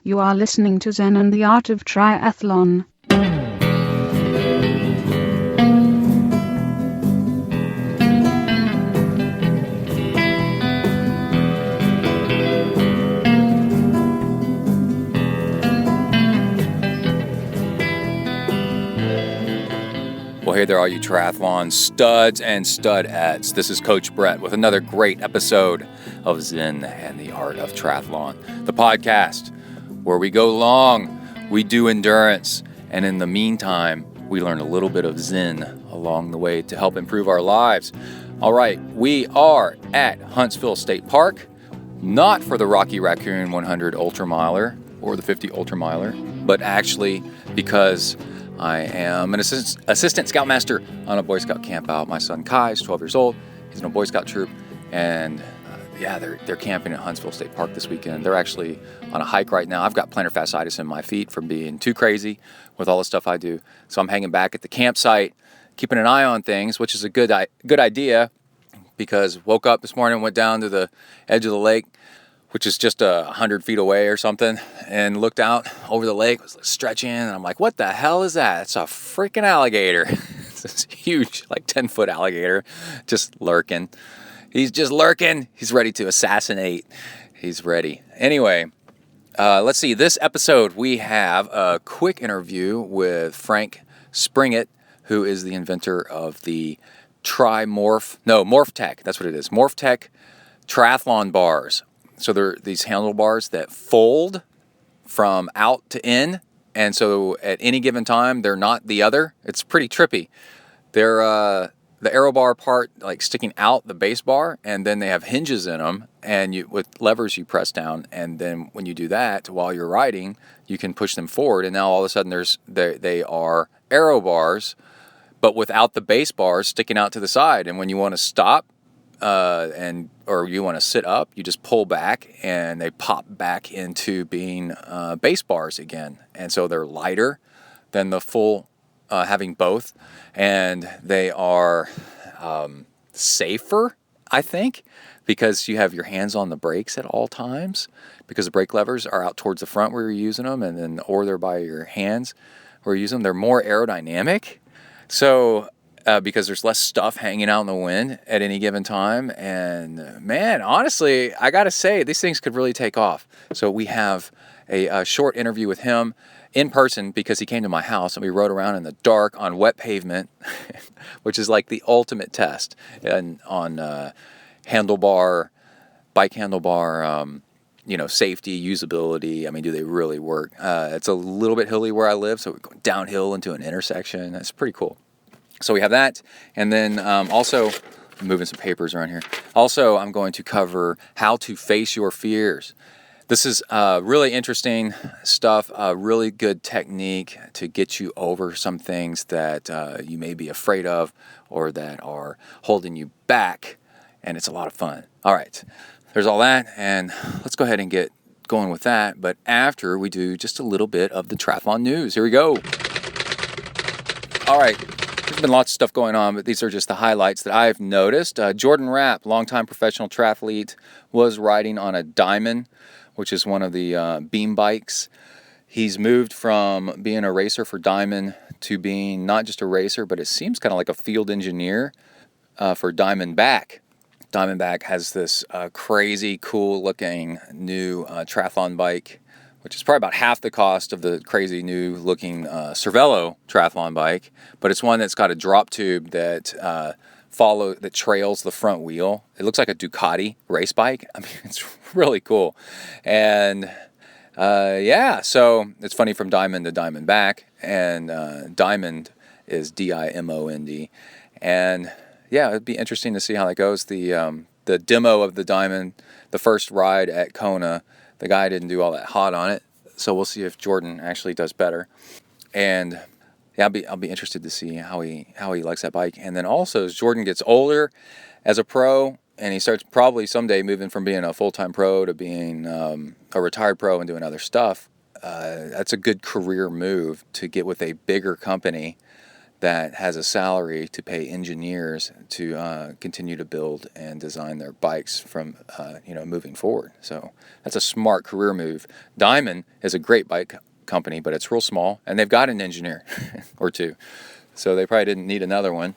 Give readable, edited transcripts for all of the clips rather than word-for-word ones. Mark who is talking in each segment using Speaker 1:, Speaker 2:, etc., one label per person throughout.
Speaker 1: You are listening to Zen and the Art of Triathlon.
Speaker 2: Well, hey there, all you triathlon studs and studettes. This is Coach Brett with another great episode of Zen and the Art of Triathlon, the podcast where we go long, we do endurance, and in the meantime, we learn a little bit of Zen along the way to help improve our lives. All right, we are at Huntsville State Park, not for the Rocky Raccoon 100 Ultramiler or the 50 Ultramiler, but actually because I am an assistant scoutmaster on a Boy Scout camp out. My son Kai is 12 years old. He's in a Boy Scout troop, and they're camping at Huntsville State Park this weekend. They're actually on a hike right now. I've got plantar fasciitis in my feet from being too crazy with all the stuff I do, so I'm hanging back at the campsite, keeping an eye on things, which is a good idea because woke up this morning, went down to the edge of the lake, which is just 100 feet away or something, and looked out over the lake, was stretching, and I'm like, what the hell is that? It's a freaking alligator. It's this huge, like 10-foot alligator, just lurking. He's just lurking. He's ready to assassinate. He's ready. Anyway, let's see. This episode, we have a quick interview with Frank Springett, who is the inventor of the Morf-Tech. That's what it is. Morf-Tech triathlon bars. So they're these handlebars that fold from out to in, and so at any given time, they're not the other. It's pretty trippy. They're the aerobar part, like sticking out the base bar, and then they have hinges in them, and with levers you press down, and then when you do that while you're riding, you can push them forward, and now all of a sudden they are aerobars, but without the base bars sticking out to the side, and when you want to stop, or you want to sit up, you just pull back and they pop back into being base bars again. And so they're lighter than the full having both, and they are safer, I think, because you have your hands on the brakes at all times, because the brake levers are out towards the front where you're using them, or they're by your hands where you're using them. They're more aerodynamic. So because there's less stuff hanging out in the wind at any given time. And man, honestly, I got to say, these things could really take off. So we have a short interview with him in person because he came to my house and we rode around in the dark on wet pavement, which is like the ultimate test and on bike handlebar, safety, usability. I mean, do they really work? It's a little bit hilly where I live, so we're going downhill into an intersection. That's pretty cool. So we have that, and then also, I'm moving some papers around here. Also, I'm going to cover how to face your fears. This is really interesting stuff, a really good technique to get you over some things that you may be afraid of or that are holding you back, and it's a lot of fun. All right, there's all that, and let's go ahead and get going with that, but after we do just a little bit of the triathlon news. Here we go. All right. There's been lots of stuff going on, but these are just the highlights that I've noticed. Jordan Rapp, longtime professional triathlete, was riding on a Diamond, which is one of the beam bikes. He's moved from being a racer for Diamond to being not just a racer, but it seems kind of like a field engineer for Diamondback. Diamondback has this crazy, cool-looking new triathlon bike, which is probably about half the cost of the crazy new-looking Cervelo triathlon bike, but it's one that's got a drop tube that trails the front wheel. It looks like a Ducati race bike. I mean, it's really cool. And so it's funny, from Diamond to Diamondback, and Diamond is Dimond. And yeah, it'd be interesting to see how that goes. The demo of the Diamond, the first ride at Kona, the guy didn't do all that hot on it, so we'll see if Jordan actually does better. And yeah, I'll be interested to see how he likes that bike. And then also, as Jordan gets older as a pro, and he starts probably someday moving from being a full-time pro to being a retired pro and doing other stuff, that's a good career move to get with a bigger company that has a salary to pay engineers to continue to build and design their bikes from moving forward. So that's a smart career move. Diamond is a great bike company, but it's real small, and they've got an engineer or two, so they probably didn't need another one.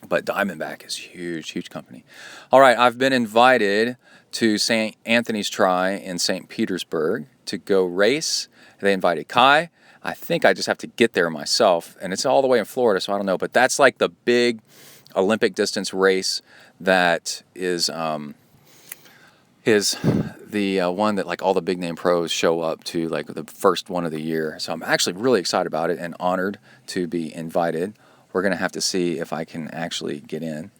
Speaker 2: But Diamondback is huge company. All right, I've been invited to St. Anthony's Tri in St. Petersburg to go race. They invited Kai. I think I just have to get there myself, and it's all the way in Florida, so I don't know. But that's like the big Olympic distance race that is the one that like all the big name pros show up to, like the first one of the year. So I'm actually really excited about it and honored to be invited. We're going to have to see if I can actually get in.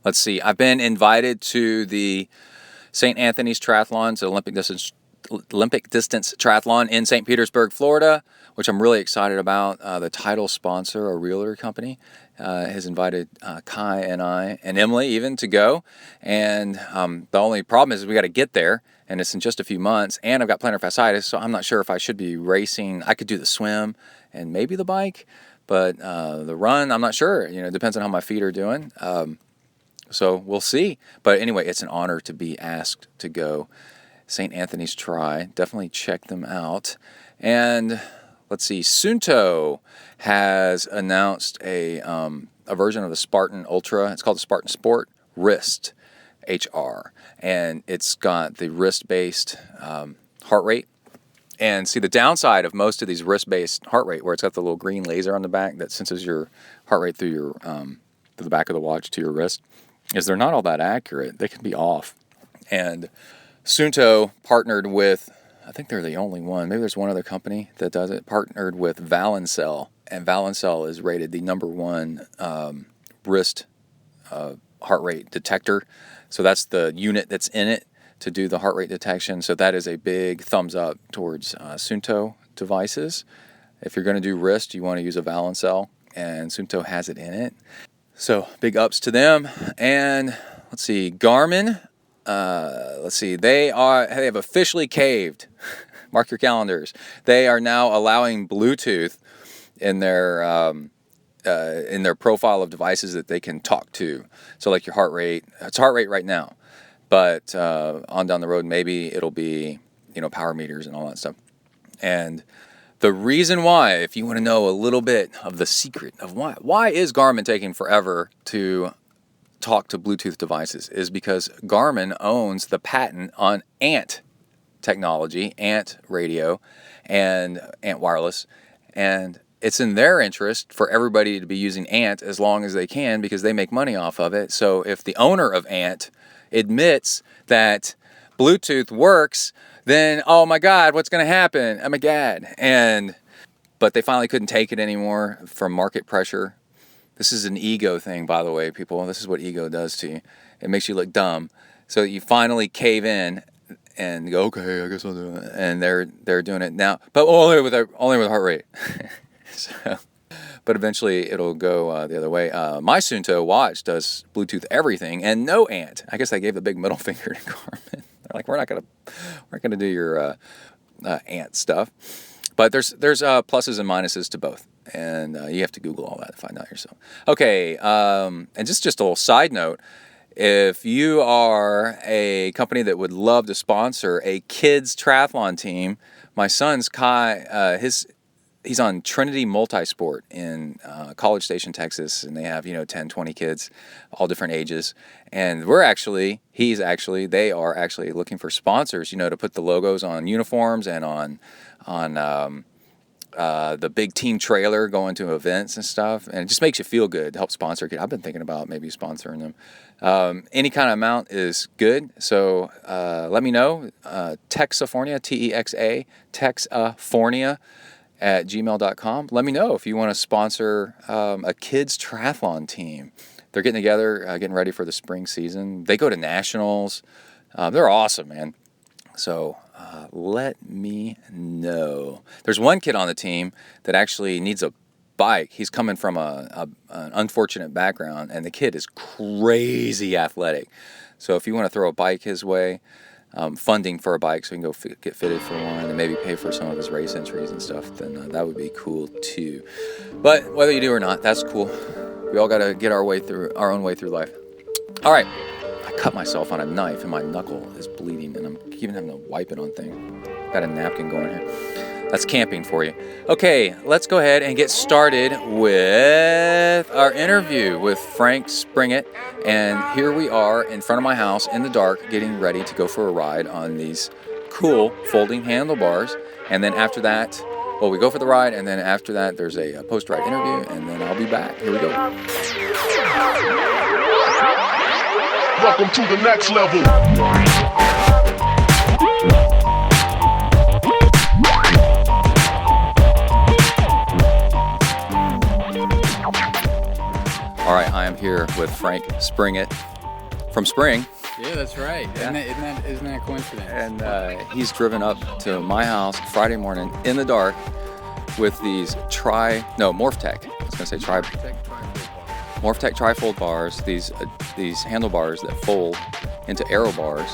Speaker 2: Let's see. I've been invited to the St. Anthony's Triathlon, so Olympic distance triathlon in St. Petersburg, Florida, which I'm really excited about. The title sponsor, a realtor company, has invited Kai and I and Emily even to go. And the only problem is we got to get there, and it's in just a few months. And I've got plantar fasciitis, so I'm not sure if I should be racing. I could do the swim and maybe the bike, but the run, I'm not sure. It depends on how my feet are doing. So we'll see. But anyway, it's an honor to be asked to go. St. Anthony's Tri. Definitely check them out. And let's see, Suunto has announced a version of the Spartan Ultra. It's called the Spartan Sport Wrist HR. And it's got the wrist-based heart rate. And see, the downside of most of these wrist-based heart rate, where it's got the little green laser on the back that senses your heart rate through the back of the watch to your wrist, is they're not all that accurate. They can be off. And Suunto partnered with, I think they're the only one, maybe there's one other company that does it, partnered with Valencell. And Valencell is rated the number one wrist heart rate detector. So that's the unit that's in it to do the heart rate detection. So that is a big thumbs up towards Suunto devices. If you're going to do wrist, you want to use a Valencell, and Suunto has it in it. So big ups to them. And let's see, Garmin. They have officially caved. Mark your calendars. They are now allowing Bluetooth in their profile of devices that they can talk to. So like your heart rate. It's heart rate right now, but on down the road maybe it'll be power meters and all that stuff. And the reason why, if you want to know a little bit of the secret of why is Garmin taking forever to talk to Bluetooth devices, is because Garmin owns the patent on ANT technology, ANT radio, and ANT wireless, and it's in their interest for everybody to be using ANT as long as they can because they make money off of it. So if the owner of ANT admits that Bluetooth works, then, oh my God, what's going to happen? Oh my God. But they finally couldn't take it anymore from market pressure. This is an ego thing, by the way, people. This is what ego does to you. It makes you look dumb. So you finally cave in and go, okay, I guess I'll do it. And they're doing it now, but only with heart rate. But eventually it'll go the other way. My Suunto watch does Bluetooth everything and no ANT. I guess they gave the big middle finger to Garmin. They're like, we're not gonna do your ANT stuff. But there's pluses and minuses to both, and you have to Google all that to find out yourself. Okay, and just a little side note. If you are a company that would love to sponsor a kids triathlon team, my son's Kai, he's on Trinity Multisport in College Station, Texas, and they have 10, 20 kids, all different ages. And they are actually looking for sponsors, to put the logos on uniforms and on the big team trailer going to events and stuff. And it just makes you feel good to help sponsor a kid. I've been thinking about maybe sponsoring them. Any kind of amount is good. So let me know. Texafornia, T-E-X-A, Texafornia at gmail.com. Let me know if you want to sponsor a kids triathlon team. They're getting together, getting ready for the spring season. They go to nationals. They're awesome, man. So let me know. There's one kid on the team that actually needs a bike. He's coming from an unfortunate background, and the kid is crazy athletic. So if you want to throw a bike his way, funding for a bike so he can go get fitted for one and maybe pay for some of his race entries and stuff, then that would be cool too. But whether you do or not, that's cool. We all got to get our own way through life. All right, I cut myself on a knife and my knuckle is bleeding and I'm even having to wipe it on thing. Got a napkin going here. That's camping for you. Okay, let's go ahead and get started with our interview with Frank Springett. And here we are in front of my house in the dark getting ready to go for a ride on these cool folding handlebars. And then after that, we go for the ride, and then after that there's a post-ride interview, and then I'll be back. Here we go.
Speaker 3: Welcome to the next level.
Speaker 2: All right, I am here with Frank Springett from Spring.
Speaker 4: Yeah, that's right.
Speaker 2: Yeah.
Speaker 4: Isn't that a coincidence?
Speaker 2: And he's driven up to my house Friday morning in the dark with these Morf-Tech. I was going to say Morf-Tech trifold bars, these handlebars that fold into aerobars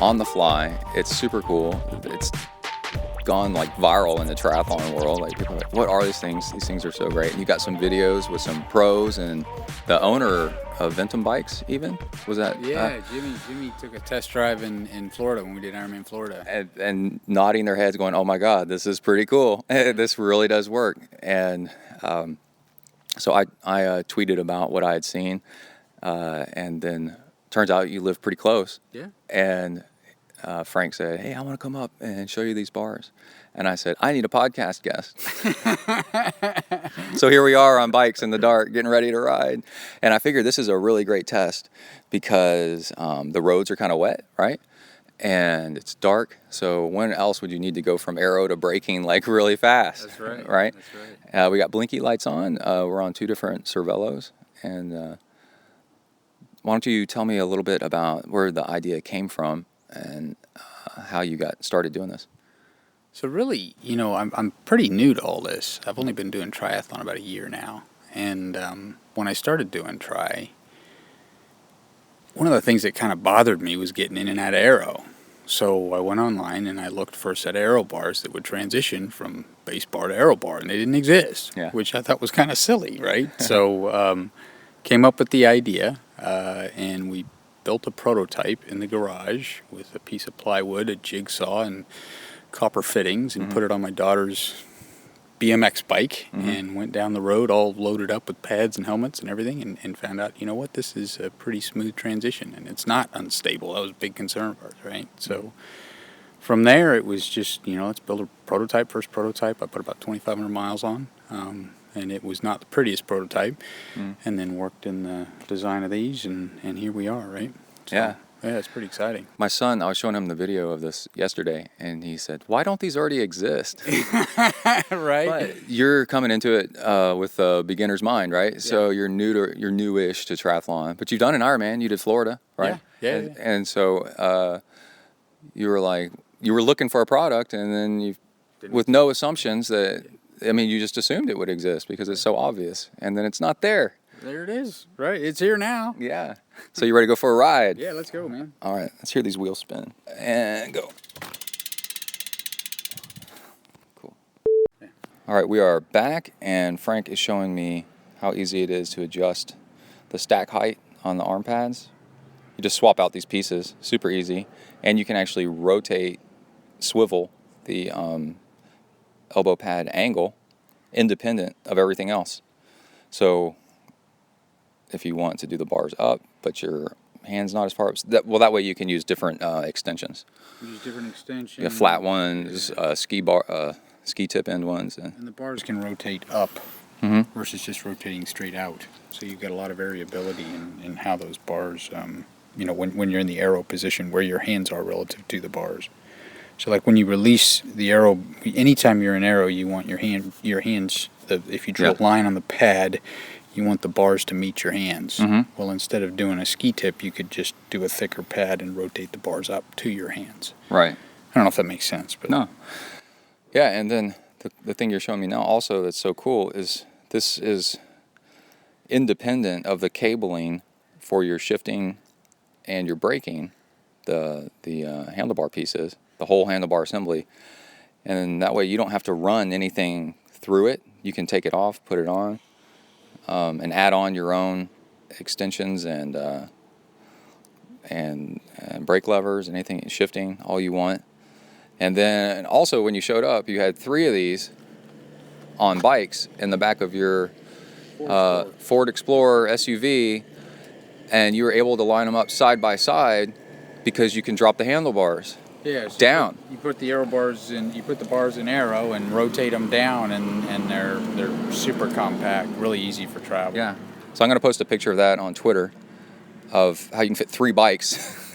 Speaker 2: on the fly. It's super cool. It's gone like viral in the triathlon world. Like people are like, what are these things? These things are so great. And you got some videos with some pros and the owner of Ventum Bikes even. Was that?
Speaker 4: Yeah, Jimmy took a test drive in Florida when we did Ironman Florida.
Speaker 2: And nodding their heads going, oh my God, this is pretty cool. This really does work. And so I tweeted about what I had seen. And then turns out you live pretty close.
Speaker 4: Yeah.
Speaker 2: And Frank said, hey, I want to come up and show you these bars. And I said, I need a podcast guest. So here we are on bikes in the dark, getting ready to ride. And I figured this is a really great test because the roads are kind of wet, right? And it's dark. So when else would you need to go from aero to braking like really fast?
Speaker 4: That's right.
Speaker 2: Right?
Speaker 4: That's right.
Speaker 2: We got blinky lights on. We're on 2 different Cervelos. And why don't you tell me a little bit about where the idea came from and how you got started doing this?
Speaker 4: So really, I'm pretty new to all this. I've only been doing triathlon about a year now. And when I started doing tri, one of the things that kind of bothered me was getting in and out of aero. So I went online and I looked for a set of aero bars that would transition from base bar to aero bar, and they didn't exist, which I thought was kind of silly, right? So came up with the idea, and we built a prototype in the garage with a piece of plywood, a jigsaw, and copper fittings, and put it on my daughter's BMX bike, and went down the road all loaded up with pads and helmets and everything, and found out, this is a pretty smooth transition, and it's not unstable. That was a big concern of ours, right? So from there, it was just, let's build a prototype, first prototype. I put about 2,500 miles on, and it was not the prettiest prototype, and then worked in the design of these, and here we are, right? So,
Speaker 2: yeah,
Speaker 4: it's pretty exciting.
Speaker 2: My son, I was showing him the video of this yesterday, and he said, why don't these already exist?
Speaker 4: Right.
Speaker 2: But you're coming into it with a beginner's mind, right? Yeah. So you're newish to triathlon, but you've done an Ironman. You did Florida, right?
Speaker 4: Yeah.
Speaker 2: And so you were looking for a product, and then with no assumptions you just assumed it would exist because it's so obvious, and then it's not there.
Speaker 4: There it is, right? It's here now.
Speaker 2: Yeah. So you ready to go for a ride?
Speaker 4: Yeah, let's go, man.
Speaker 2: All right, let's hear these wheels spin. And go. Cool. Yeah. All right, we are back, and Frank is showing me how easy it is to adjust the stack height on the arm pads. You just swap out these pieces, super easy, and you can actually swivel the elbow pad angle independent of everything else. So if you want to do the bars up, but your hand's not as far up, that way you can use different extensions.
Speaker 4: Use different extensions.
Speaker 2: You have flat ones, ski tip end ones.
Speaker 4: And the bars can rotate up versus just rotating straight out. So you've got a lot of variability in how those bars, when you're in the aero position, where your hands are relative to the bars. So like when you release the aero, anytime you're in aero, you want your hands, if you drill a line on the pad, you want the bars to meet your hands. Well, instead of doing a ski tip, you could just do a thicker pad and rotate the bars up to your hands.
Speaker 2: Right.
Speaker 4: I don't know if that makes sense, but
Speaker 2: no. Yeah, and then the thing you're showing me now also that's so cool is this is independent of the cabling for your shifting and your braking. the handlebar piece is, the whole handlebar assembly. And that way you don't have to run anything through it. You can take it off, put it on, and add on your own extensions and brake levers, anything, shifting, all you want. And then also when you showed up, you had 3 of these on bikes in the back of your Ford Explorer SUV, and you were able to line them up side by side because you can drop the handlebars down.
Speaker 4: You put the aerobars in, you put the bars in aero and rotate them down, and they're super compact, really easy for travel.
Speaker 2: Yeah. So I'm going to post a picture of that on Twitter of how you can fit 3 bikes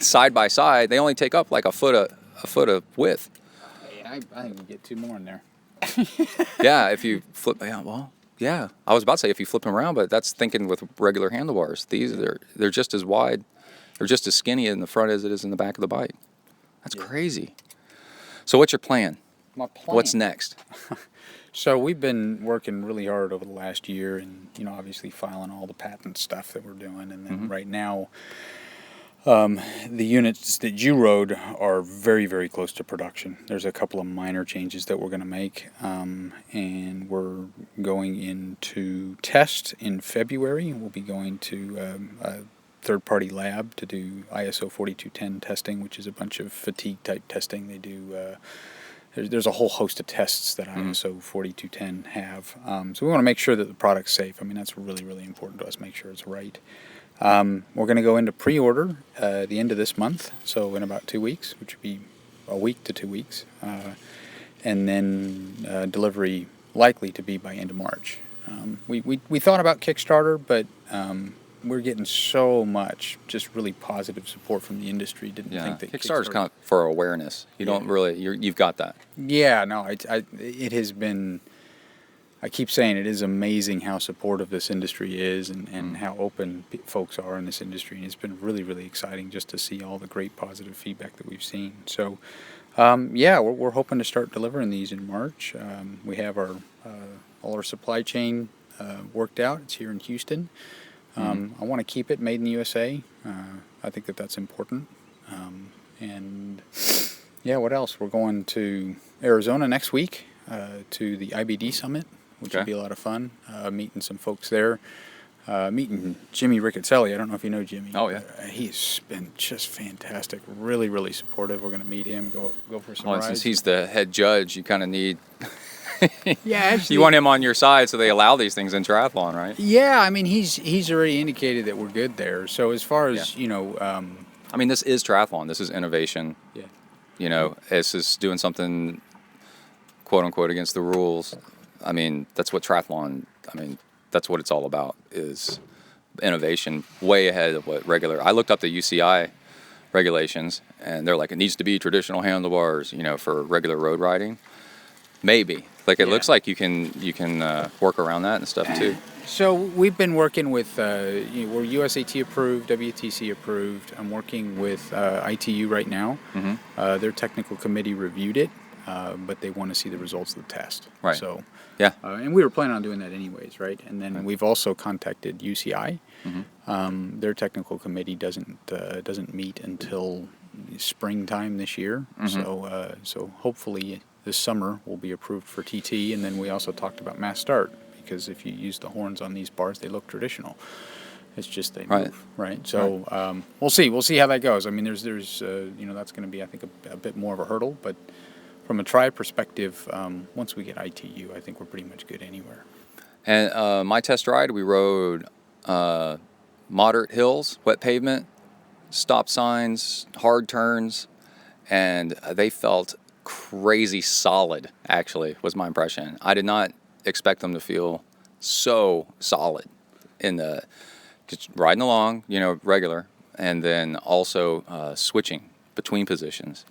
Speaker 2: side by side. They only take up like a foot of width.
Speaker 4: I think you get 2 more in there.
Speaker 2: Yeah, if you flip, yeah. I was about to say if you flip them around, but that's thinking with regular handlebars. These they're just as wide, they're just as skinny in the front as it is in the back of the bike. That's crazy. So what's your plan?
Speaker 4: My plan.
Speaker 2: What's next?
Speaker 4: So we've been working really hard over the last year, and obviously filing all the patent stuff that we're doing, and then right now. The units that you rode are very, very close to production. There's a couple of minor changes that we're going to make, and we're going into test in February. We'll be going to a third-party lab to do ISO 4210 testing, which is a bunch of fatigue-type testing. They do. There's a whole host of tests that ISO 4210 have. So we want to make sure that the product's safe. I mean, that's really, really important to us. Make sure it's right. We're going to go into pre-order the end of this month, so in about 2 weeks, which would be a week to 2 weeks, and then delivery likely to be by end of March. We thought about Kickstarter, but we're getting so much just really positive support from the industry. Didn't think that
Speaker 2: Kickstarter's kind of for awareness. You don't really, you've got that.
Speaker 4: Yeah, no, it has been. I keep saying it is amazing how supportive this industry is, and how open folks are in this industry. And it's been really, really exciting just to see all the great positive feedback that we've seen. So, we're hoping to start delivering these in March. We have all our supply chain worked out. It's here in Houston. I want to keep it made in the USA. I think that's important. What else? We're going to Arizona next week to the IBD Summit, which will be a lot of fun, meeting some folks there, meeting Jimmy Riccatelli. I don't know if you know Jimmy.
Speaker 2: Oh, yeah.
Speaker 4: He's been just fantastic, really, really supportive. We're going to meet him, go for some rides.
Speaker 2: Since he's the head judge, you kind of need...
Speaker 4: Yeah, actually,
Speaker 2: you want him on your side so they allow these things in triathlon, right?
Speaker 4: Yeah, I mean, he's already indicated that we're good there. So as far as,
Speaker 2: I mean, this is triathlon. This is innovation.
Speaker 4: Yeah.
Speaker 2: This is doing something, quote unquote, against the rules. I mean, that's what triathlon, that's what it's all about, is innovation way ahead of what regular. I looked up the UCI regulations, and they're like, it needs to be traditional handlebars, for regular road riding. Maybe. It looks like you can work around that and stuff too.
Speaker 4: So we've been working with, we're USAT approved, WTC approved. I'm working with ITU right now. Their technical committee reviewed it, but they want to see the results of the test.
Speaker 2: Right.
Speaker 4: So,
Speaker 2: yeah.
Speaker 4: And we were planning on doing that anyways, right? And then we've also contacted UCI. Their technical committee doesn't meet until springtime this year. So hopefully this summer will be approved for TT. And then we also talked about mass start, because if you use the horns on these bars, they look traditional. It's just they move, right? So we'll see. We'll see how that goes. I mean, there's that's going to be, I think, a bit more of a hurdle. But from a tri perspective, once we get ITU, I think we're pretty much good anywhere.
Speaker 2: And my test ride, we rode moderate hills, wet pavement, stop signs, hard turns, and they felt crazy solid, actually, was my impression. I did not expect them to feel so solid in the just riding along, regular, and then also switching between positions.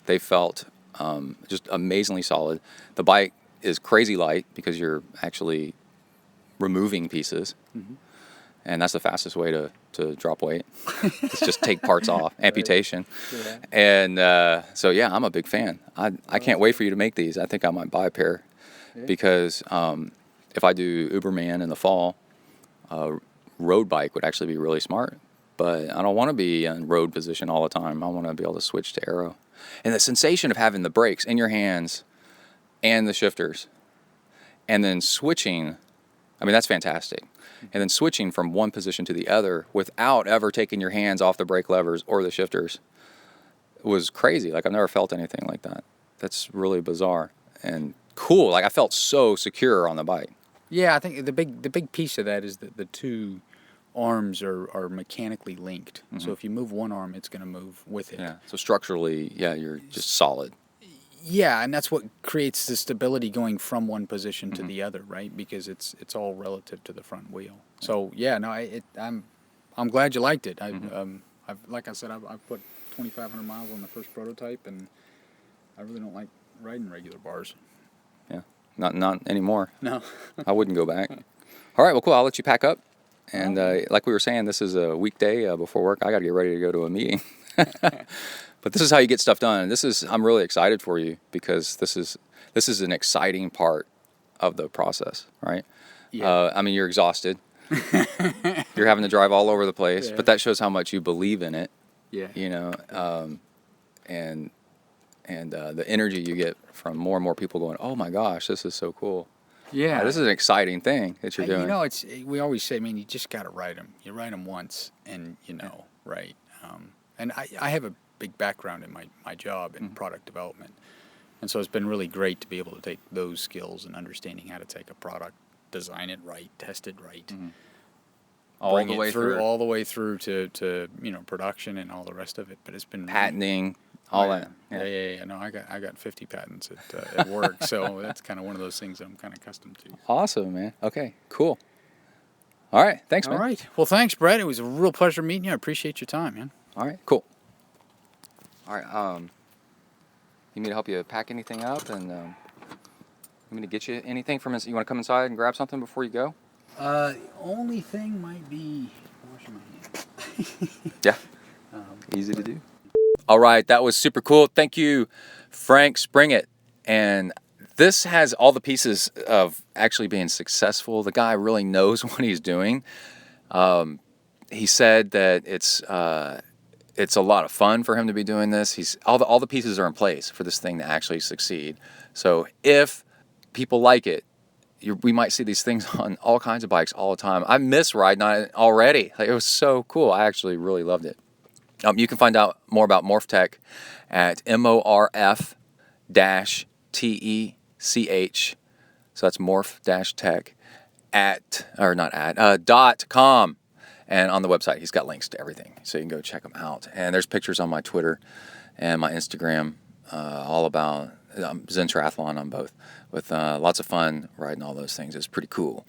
Speaker 2: They felt just amazingly solid. The bike is crazy light because you're actually removing pieces, and that's the fastest way to drop weight. It's just take parts off, amputation. Yeah. And so I'm a big fan. I can't wait for you to make these. I think I might buy a pair because if I do Uberman in the fall, road bike would actually be really smart but I don't want to be in road position all the time. I want to be able to switch to aero. And the sensation of having the brakes in your hands and the shifters and then switching, I mean, that's fantastic. And then switching from one position to the other without ever taking your hands off the brake levers or the shifters was crazy. Like, I've never felt anything like that. That's really bizarre and cool. Like, I felt so secure on the bike.
Speaker 4: Yeah, I think the big piece of that is that the two arms are mechanically linked. Mm-hmm. So if you move one arm, it's going to move with it.
Speaker 2: Yeah. So structurally, yeah, you're just solid.
Speaker 4: Yeah, and that's what creates the stability going from one position to the other, right? Because it's all relative to the front wheel. So yeah, no, I'm glad you liked it. I've like I said, I've put 2,500 miles on the first prototype, and I really don't like riding regular bars.
Speaker 2: Yeah, not anymore.
Speaker 4: No,
Speaker 2: I wouldn't go back. All right, well, cool. I'll let you pack up. And like we were saying, this is a weekday before work. I got to get ready to go to a meeting. But this is how you get stuff done. And I'm really excited for you because this is an exciting part of the process, right? Yeah. I mean, you're exhausted. You're having to drive all over the place, but that shows how much you believe in it. Yeah. You know, and the energy you get from more and more people going, "Oh my gosh, this is so cool." Yeah, this is an exciting thing that you're doing.
Speaker 4: You know, we always say, man, you just got to ride them. You ride them once, and you know, right? And I have a big background in my job in product development, and so it's been really great to be able to take those skills and understanding how to take a product, design it right, test it right,
Speaker 2: all the way through
Speaker 4: to production and all the rest of it. But it's been
Speaker 2: patenting. All that.
Speaker 4: Yeah. No, I got 50 patents at work, so that's kind of one of those things that I'm kind of accustomed to.
Speaker 2: Awesome, man. Okay, cool. All right, thanks, man.
Speaker 4: All right. Well, thanks, Brett. It was a real pleasure meeting you. I appreciate your time, man.
Speaker 2: All right, cool. All right, you need me to help you pack anything up, and you want me to get you anything from inside? You want to come inside and grab something before you go?
Speaker 4: The only thing might be washing my hands.
Speaker 2: Yeah, easy to do. All right, that was super cool. Thank you, Frank Springett. And this has all the pieces of actually being successful. The guy really knows what he's doing. He said that it's a lot of fun for him to be doing this. All the pieces are in place for this thing to actually succeed. So if people like it, we might see these things on all kinds of bikes all the time. I miss riding on it already. Like, it was so cool. I actually really loved it. You can find out more about Morf-Tech at MORF-TECH. So that's Morf-Tech .com. And on the website, he's got links to everything. So you can go check them out. And there's pictures on my Twitter and my Instagram all about Zen Triathlon on both, with lots of fun riding all those things. It's pretty cool.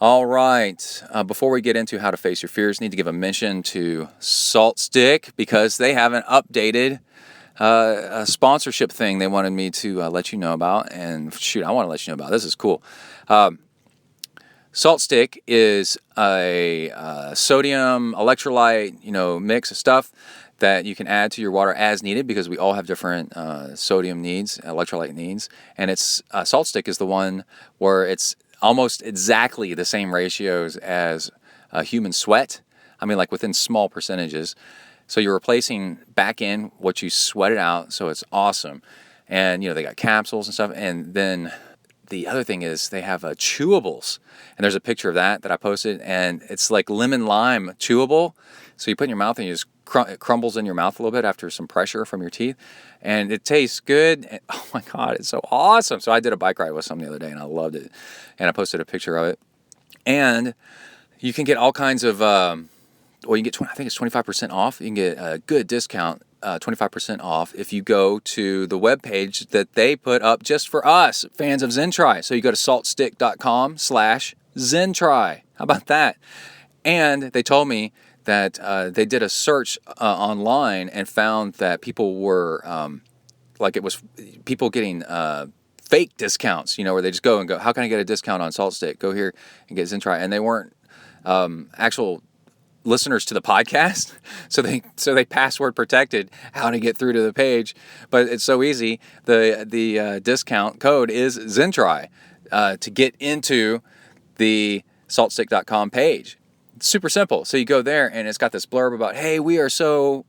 Speaker 2: All right, before we get into how to face your fears, need to give a mention to Salt Stick because they have an updated a sponsorship thing they wanted me to let you know about. And shoot, I want to let you know about. This is cool. Salt Stick is a sodium electrolyte, mix of stuff that you can add to your water as needed because we all have different sodium needs, electrolyte needs. And Salt Stick is the one where it's almost exactly the same ratios as human sweat. I mean, like within small percentages. So you're replacing back in what you sweated out. So it's awesome. And, they got capsules and stuff. And then the other thing is they have chewables. And there's a picture of that I posted. And it's like lemon lime chewable. So you put it in your mouth and you just it crumbles in your mouth a little bit after some pressure from your teeth. And it tastes good. And, oh my God, it's so awesome. So I did a bike ride with some the other day and I loved it. And I posted a picture of it. And you can get all kinds of, you can get, I think it's 25% off. You can get a good discount, 25% off if you go to the webpage that they put up just for us, fans of ZenTri. So you go to saltstick.com/ZenTri. How about that? And they told me that they did a search online and found that people were, it was people getting fake discounts, where they just go, how can I get a discount on Salt Stick? Go here and get ZenTri. And they weren't actual listeners to the podcast, so they password protected how to get through to the page. But it's so easy. The discount code is ZenTri to get into the saltstick.com page. It's super simple. So you go there, and it's got this blurb about, hey, we are so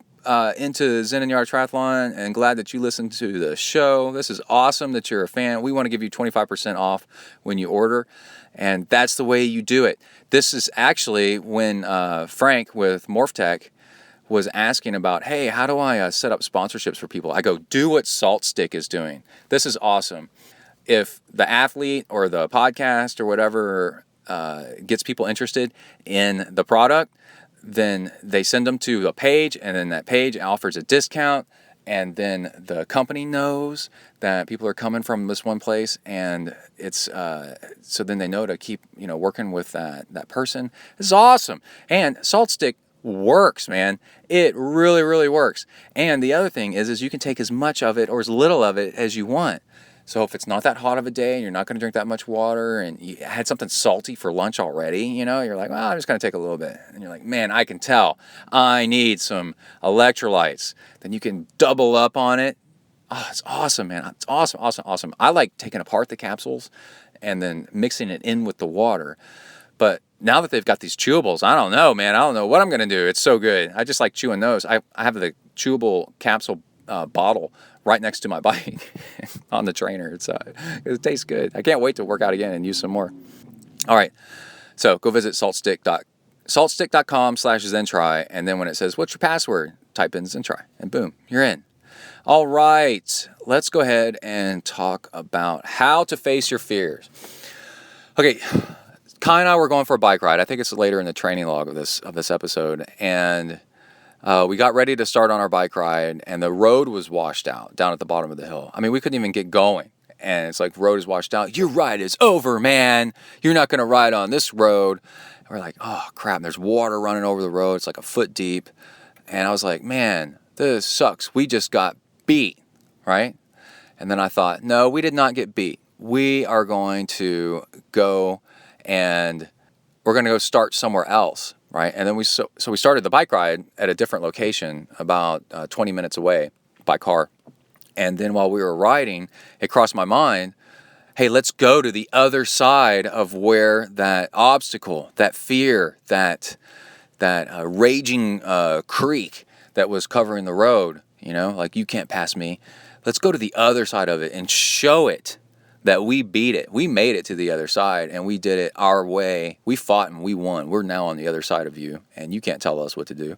Speaker 2: into Zen and Yard Triathlon and glad that you listened to the show. This is awesome that you're a fan. We want to give you 25% off when you order. And that's the way you do it. This is actually when Frank with Morf-Tech was asking about, hey, how do I set up sponsorships for people? I go, do what Salt Stick is doing. This is awesome. If the athlete or the podcast or whatever gets people interested in the product, then they send them to a page, and then that page offers a discount, and then the company knows that people are coming from this one place, and it's so then they know to keep working with that person. This is awesome. And Salt Stick works, man. It really, really works. And the other thing is you can take as much of it or as little of it as you want. So if it's not that hot of a day and you're not going to drink that much water and you had something salty for lunch already, you're like, well, I'm just going to take a little bit. And you're like, man, I can tell I need some electrolytes. Then you can double up on it. Oh, it's awesome, man. It's awesome, awesome, awesome. I like taking apart the capsules and then mixing it in with the water. But now that they've got these chewables, I don't know, man. I don't know what I'm going to do. It's so good. I just like chewing those. I have the chewable capsule bottle right next to my bike on the trainer. It tastes good. I can't wait to work out again and use some more. All right. So go visit saltstick.com/ZenTri. And then when it says, what's your password? Type in ZenTri and boom, you're in. All right. Let's go ahead and talk about how to face your fears. Okay. Kai and I were going for a bike ride. I think it's later in the training log of this episode. And we got ready to start on our bike ride, and the road was washed out down at the bottom of the hill. I mean, we couldn't even get going. And it's like, road is washed out. Your ride is over, man. You're not going to ride on this road. And we're like, oh, crap. And there's water running over the road. It's like a foot deep. And I was like, man, this sucks. We just got beat, right? And then I thought, no, we did not get beat. We are going to go and we're going to go start somewhere else, right? And then we started the bike ride at a different location about 20 minutes away by car. And then while we were riding, it crossed my mind, hey, let's go to the other side of where that obstacle, that fear, that raging creek that was covering the road, like you can't pass me. Let's go to the other side of it and show it that we beat it. We made it to the other side, and we did it our way. We fought and we won. We're now on the other side of you, and you can't tell us what to do.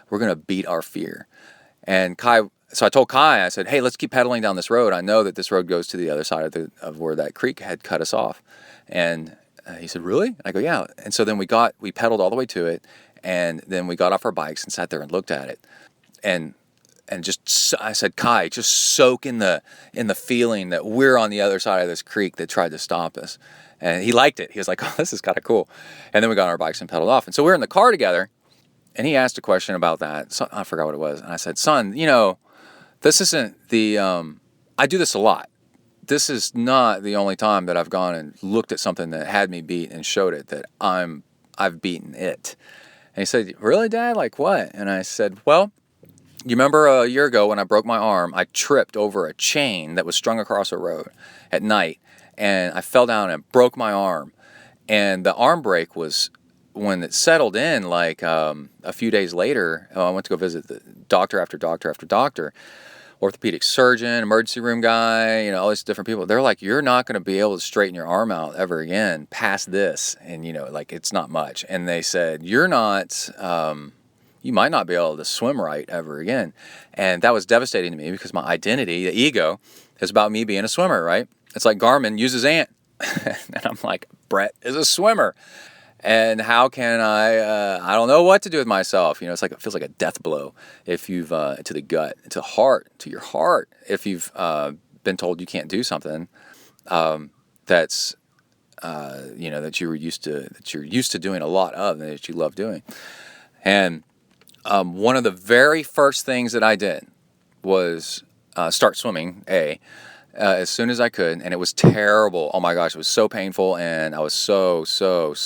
Speaker 2: We're going to beat our fear. And so I told Kai, I said, hey, let's keep pedaling down this road. I know that this road goes to the other side of where that creek had cut us off. And he said, really? And I go, yeah. And so then we pedaled all the way to it, and then we got off our bikes and sat there and looked at it. And I said, Kai, just soak in the feeling that we're on the other side of this creek that tried to stop us. And he liked it. He was like, oh, this is kind of cool. And then we got on our bikes and pedaled off. And so we're in the car together, and he asked a question about that. So, I forgot what it was. And I said, son, this isn't I do this a lot. This is not the only time that I've gone and looked at something that had me beat and showed it that I've beaten it. And he said, really, Dad? Like what? And I said, well, you remember a year ago when I broke my arm, I tripped over a chain that was strung across a road at night, and I fell down and broke my arm. And the arm break was when it settled in, like a few days later. I went to go visit the doctor after doctor after doctor, orthopedic surgeon, emergency room guy, all these different people. They're like, you're not going to be able to straighten your arm out ever again past this. And, like it's not much. And they said, you're not... you might not be able to swim right ever again. And that was devastating to me because my identity, the ego, is about me being a swimmer, right? It's like Garmin uses Ant. And I'm like, Brett is a swimmer. And how can I don't know what to do with myself. It's like, it feels like a death blow if you've, to the gut, to the heart, to your heart, if you've been told you can't do something that's, that you're used to doing a lot of and that you love doing. And one of the very first things that I did was start swimming, as soon as I could, and it was terrible. Oh my gosh, it was so painful, and I was so slow.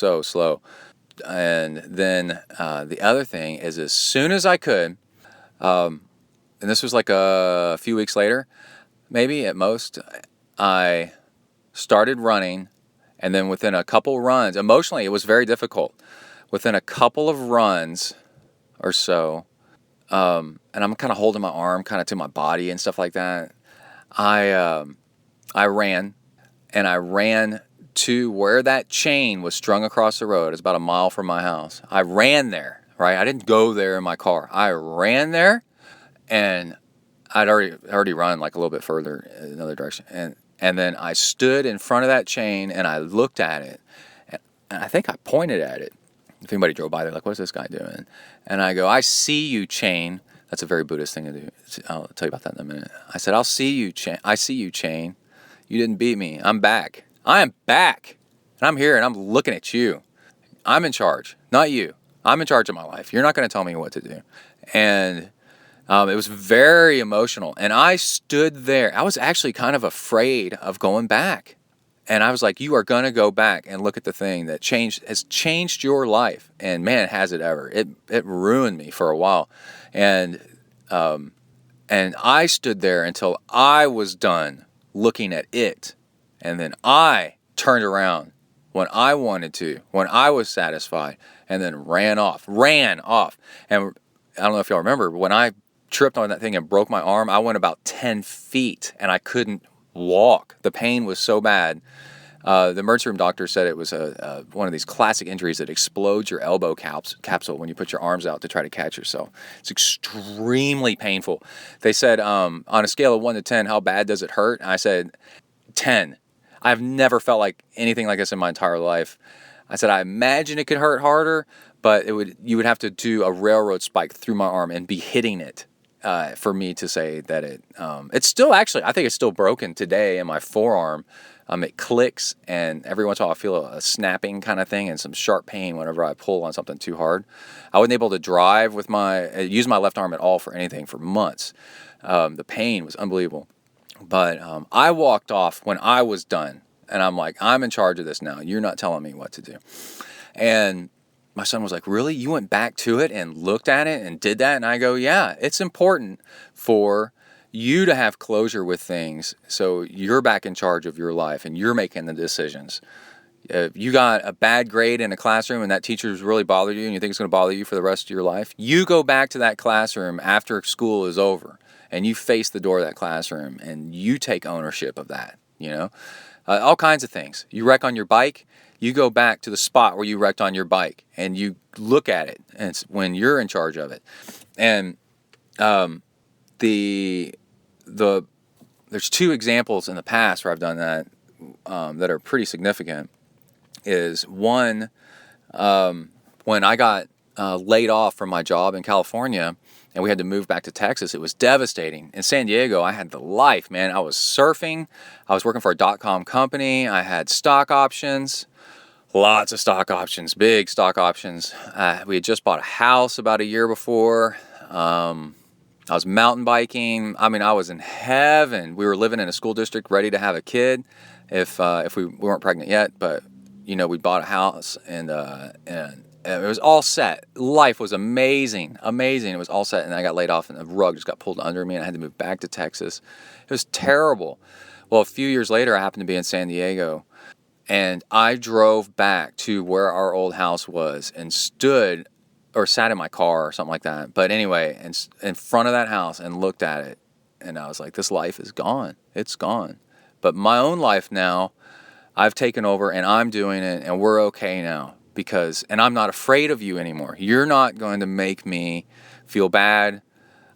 Speaker 2: And then the other thing is, as soon as I could, and this was like a few weeks later, maybe at most, I started running, and then within a couple runs, emotionally it was very difficult. within a couple of runs or so, and I'm kind of holding my arm kind of to my body and stuff like that. I ran, and I ran to where that chain was strung across the road. It's about a mile from my house. I ran there, right? I didn't go there in my car. I ran there, and I'd already run like a little bit further in another direction. And then I stood in front of that chain, and I looked at it, and I think I pointed at it. If anybody drove by, they're like, what's this guy doing? And I go, I see you, chain. That's a very Buddhist thing to do. I'll tell you about that in a minute. I said, I'll see you, chain. I see you, chain. You didn't beat me. I'm back. I am back. And I'm here, and I'm looking at you. I'm in charge, not you. I'm in charge of my life. You're not going to tell me what to do. And it was very emotional. And I stood there. I was actually kind of afraid of going back. And I was like, you are going to go back and look at the thing that has changed your life. And man, has it ever. It ruined me for a while. And I stood there until I was done looking at it. And then I turned around when I wanted to, when I was satisfied, and then ran off. And I don't know if y'all remember, but when I tripped on that thing and broke my arm, I went about 10 feet and I couldn't walk. The pain was so bad. The emergency room doctor said it was one of these classic injuries that explodes your elbow capsule when you put your arms out to try to catch yourself. It's extremely painful. They said, on a scale of 1 to 10, how bad does it hurt? And I said, 10. I've never felt like anything like this in my entire life. I said, I imagine it could hurt harder, but you would have to do a railroad spike through my arm and be hitting it for me to say that it's still actually, I think it's still broken today in my forearm. It clicks, and every once in a while I feel a snapping kind of thing and some sharp pain whenever I pull on something too hard. I wasn't able to drive use my left arm at all for anything for months. The pain was unbelievable. But I walked off when I was done, and I'm like, I'm in charge of this now. You're not telling me what to do. And my son was like, really? You went back to it and looked at it and did that? And I go, yeah, it's important for you to have closure with things so you're back in charge of your life and you're making the decisions. If you got a bad grade in a classroom and that teacher's really bothered you and you think it's going to bother you for the rest of your life, you go back to that classroom after school is over and you face the door of that classroom and you take ownership of that, all kinds of things. You wreck on your bike, you go back to the spot where you wrecked on your bike and you look at it, and it's when you're in charge of it. And there's 2 examples in the past where I've done that that are pretty significant. Is one, when I got laid off from my job in California and we had to move back to Texas, it was devastating. In San Diego, I had the life, man. I was surfing. I was working for a .com company. I had stock options, lots of stock options, big stock options. We had just bought a house about a year before. I was mountain biking. I mean, I was in heaven. We were living in a school district ready to have a kid if we weren't pregnant yet, but we bought a house and it was all set. Life was amazing. It was all set, and I got laid off, and the rug just got pulled under me, and I had to move back to Texas. It was terrible. Well, a few years later, I happened to be in San Diego, and I drove back to where our old house was and sat in my car or something like that. But anyway, in front of that house and looked at it, and I was like, this life is gone. It's gone. But my own life now, I've taken over, and I'm doing it, and we're okay now. And I'm not afraid of you anymore. You're not going to make me feel bad.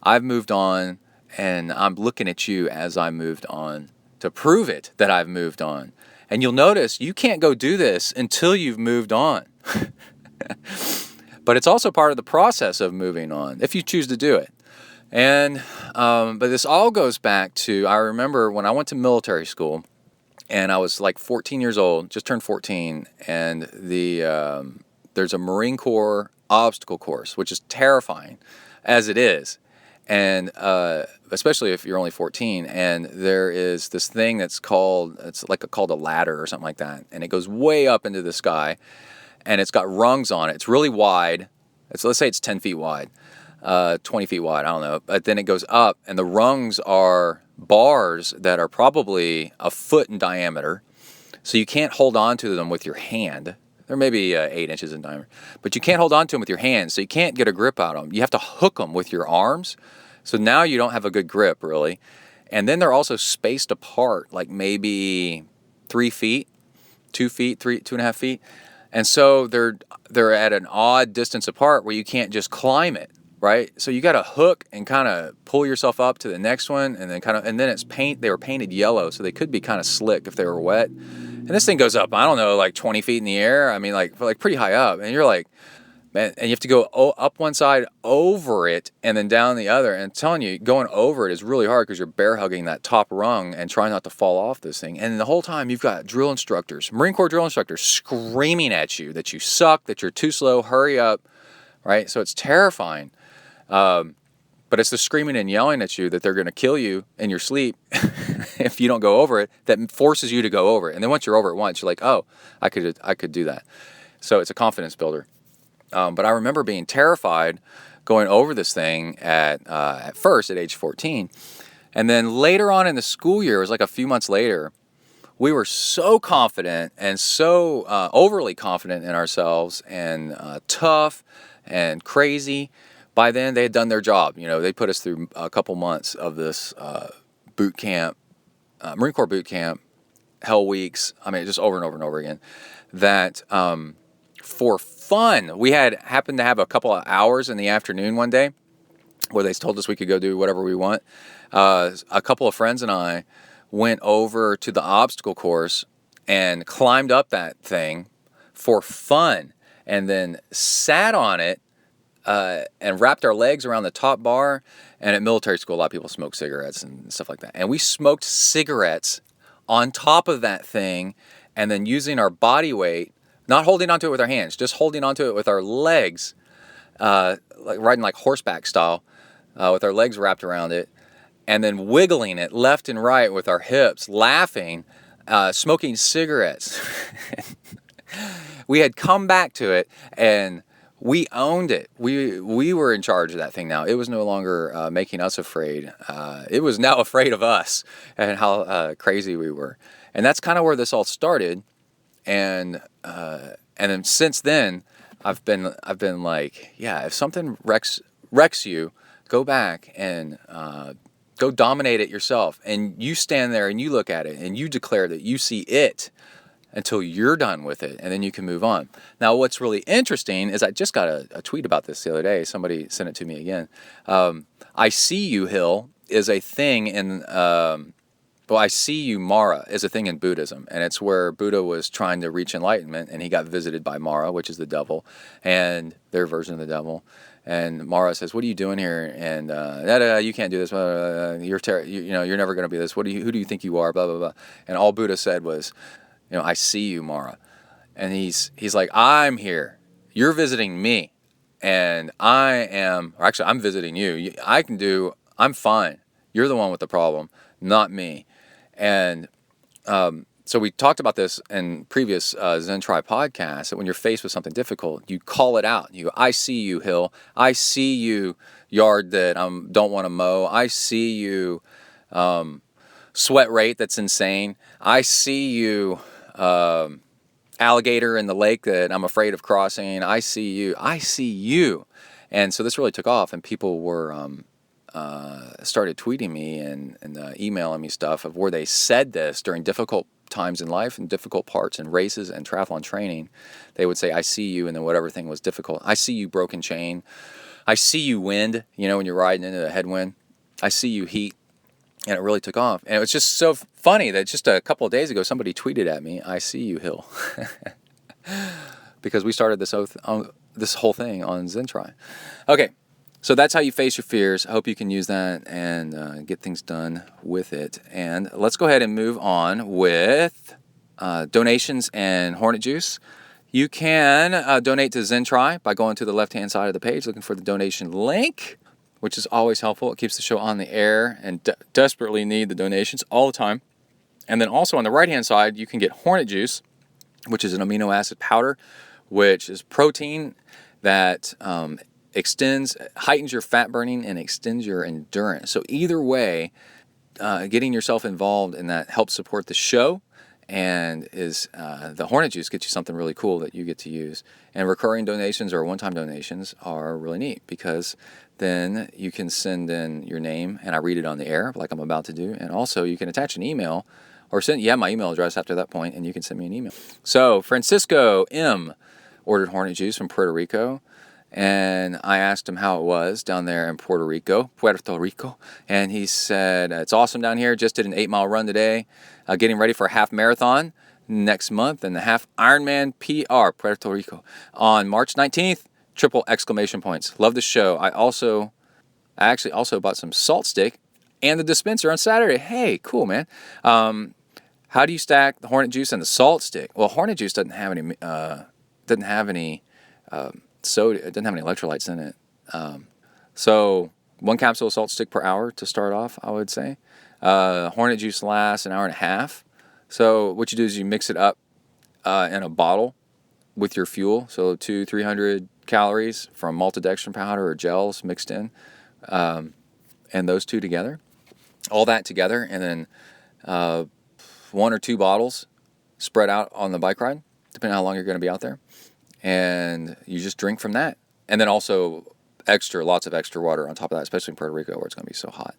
Speaker 2: I've moved on, and I'm looking at you as I moved on to prove it that I've moved on. And you'll notice you can't go do this until you've moved on. But it's also part of the process of moving on if you choose to do it. And but this all goes back to, I remember when I went to military school, and I was like 14 years old, just turned 14, and there's a Marine Corps obstacle course, which is terrifying, as it is, and especially if you're only 14. And there is this thing that's called a ladder or something like that, and it goes way up into the sky, and it's got rungs on it. It's really wide. Let's say it's 10 feet wide, 20 feet wide, I don't know. But then it goes up, and the rungs are bars that are probably a foot in diameter. So you can't hold on to them with your hand. They're maybe 8 inches in diameter. But you can't hold on to them with your hands, so you can't get a grip out of them. You have to hook them with your arms. So now you don't have a good grip, really. And then they're also spaced apart, like maybe 3 feet, 2 feet, 2.5 feet. And so they're at an odd distance apart where you can't just climb it, right? So you got to hook and kind of pull yourself up to the next one, and then it's paint. They were painted yellow, so they could be kind of slick if they were wet. And this thing goes up, I don't know, like 20 feet in the air. I mean, like pretty high up. And you're like, man, and you have to go up one side, over it, and then down the other. And I'm telling you, going over it is really hard because you're bear hugging that top rung and trying not to fall off this thing. And the whole time you've got drill instructors, Marine Corps drill instructors, screaming at you that you suck, that you're too slow, hurry up, right? So it's terrifying. But it's the screaming and yelling at you that they're going to kill you in your sleep if you don't go over it that forces you to go over it. And then once you're over it once, you're like, oh, I could do that. So it's a confidence builder. But I remember being terrified going over this thing at first at age 14. And then later on in the school year, it was like a few months later, we were so confident and so overly confident in ourselves and tough and crazy. By then, they had done their job. You know, they put us through a couple months of this boot camp, Marine Corps boot camp, hell weeks. I mean, just over and over and over again. That for fun, we happened to have a couple of hours in the afternoon one day where they told us we could go do whatever we want. A couple of friends and I went over to the obstacle course and climbed up that thing for fun, and then sat on it. And wrapped our legs around the top bar. And at military school, a lot of people smoke cigarettes and stuff like that. And we smoked cigarettes on top of that thing, and then using our body weight, not holding onto it with our hands, just holding onto it with our legs, like riding like horseback style, with our legs wrapped around it, and then wiggling it left and right with our hips, laughing, smoking cigarettes. We had come back to it, and we owned it. We were in charge of that thing now. It was no longer making us afraid. It was now afraid of us and how crazy we were. And that's kind of where this all started. And then since then, I've been like, yeah, if something wrecks you, go back and go dominate it yourself. And you stand there and you look at it and you declare that you see it until you're done with it, and then you can move on. Now, what's really interesting is I just got a tweet about this the other day. Somebody sent it to me again. I see you hill is a thing in, I see you Mara is a thing in Buddhism, and it's where Buddha was trying to reach enlightenment, and he got visited by Mara, which is the devil, and their version of the devil. And Mara says, "What are you doing here?" And you can't do this. You're never going to be this. Who do you think you are? Blah blah blah. And all Buddha said was, I see you, Mara. And he's like, I'm here. You're visiting me. And I'm visiting you. I'm fine. You're the one with the problem, not me. And so we talked about this in previous ZenTri podcasts, that when you're faced with something difficult, you call it out. You go, I see you, hill. I see you, yard that I don't want to mow. I see you, sweat rate that's insane. I see you, alligator in the lake that I'm afraid of crossing. I see you. And so this really took off, and people were started tweeting me and emailing me stuff of where they said this during difficult times in life and difficult parts in races and triathlon training. They would say, I see you, and then whatever thing was difficult. I see you, broken chain. I see you, wind, when you're riding into the headwind. I see you, heat. And it really took off. And it was just so funny that just a couple of days ago, somebody tweeted at me, I see you, hill. Because we started this whole thing on ZenTri. Okay, so that's how you face your fears. I hope you can use that and get things done with it. And let's go ahead and move on with donations and Hornet Juice. You can donate to ZenTri by going to the left-hand side of the page, looking for the donation link, which is always helpful. It keeps the show on the air, and desperately need the donations all the time. And then also on the right-hand side, you can get Hornet Juice, which is an amino acid powder, which is protein that heightens your fat burning and extends your endurance. So either way, getting yourself involved in that helps support the show and is the Hornet Juice gets you something really cool that you get to use. And recurring donations or one-time donations are really neat because then you can send in your name and I read it on the air like I'm about to do. And also you can attach an email or my email address after that point and you can send me an email. So Francisco M. ordered Hornet Juice from Puerto Rico. And I asked him how it was down there in Puerto Rico. And he said, it's awesome down here. Just did an 8-mile run today. Getting ready for a half marathon next month and the half Ironman PR, Puerto Rico, on March 19th. Triple exclamation points. Love the show. I actually also bought some salt stick and the dispenser on Saturday. Hey, cool, man. How do you stack the Hornet Juice and the salt stick? Well, Hornet Juice doesn't have any soda. It doesn't have any electrolytes in it. So 1 capsule of salt stick per hour to start off, I would say. Hornet Juice lasts an hour and a half. So what you do is you mix it up in a bottle with your fuel. So 200-300 calories from maltodextrin powder or gels mixed in. And those two together. All that together. And then 1 or 2 bottles spread out on the bike ride, depending on how long you're going to be out there. And you just drink from that. And then also lots of extra water on top of that, especially in Puerto Rico where it's going to be so hot.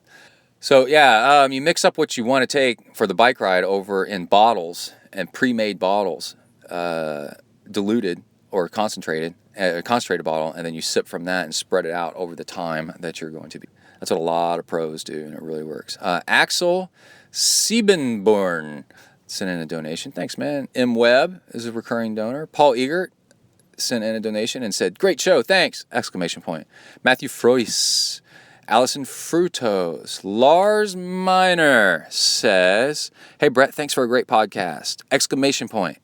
Speaker 2: So yeah, you mix up what you want to take for the bike ride over in bottles and pre-made bottles, diluted or concentrated bottle, and then you sip from that and spread it out over the time that you're going to be. That's what a lot of pros do, and it really works. Axel Siebenborn sent in a donation. Thanks, man. M. Webb is a recurring donor. Paul Egert sent in a donation and said, great show, thanks! Exclamation point. Matthew Frois, Allison Frutos, Lars Miner says, hey Brett, thanks for a great podcast! Exclamation point.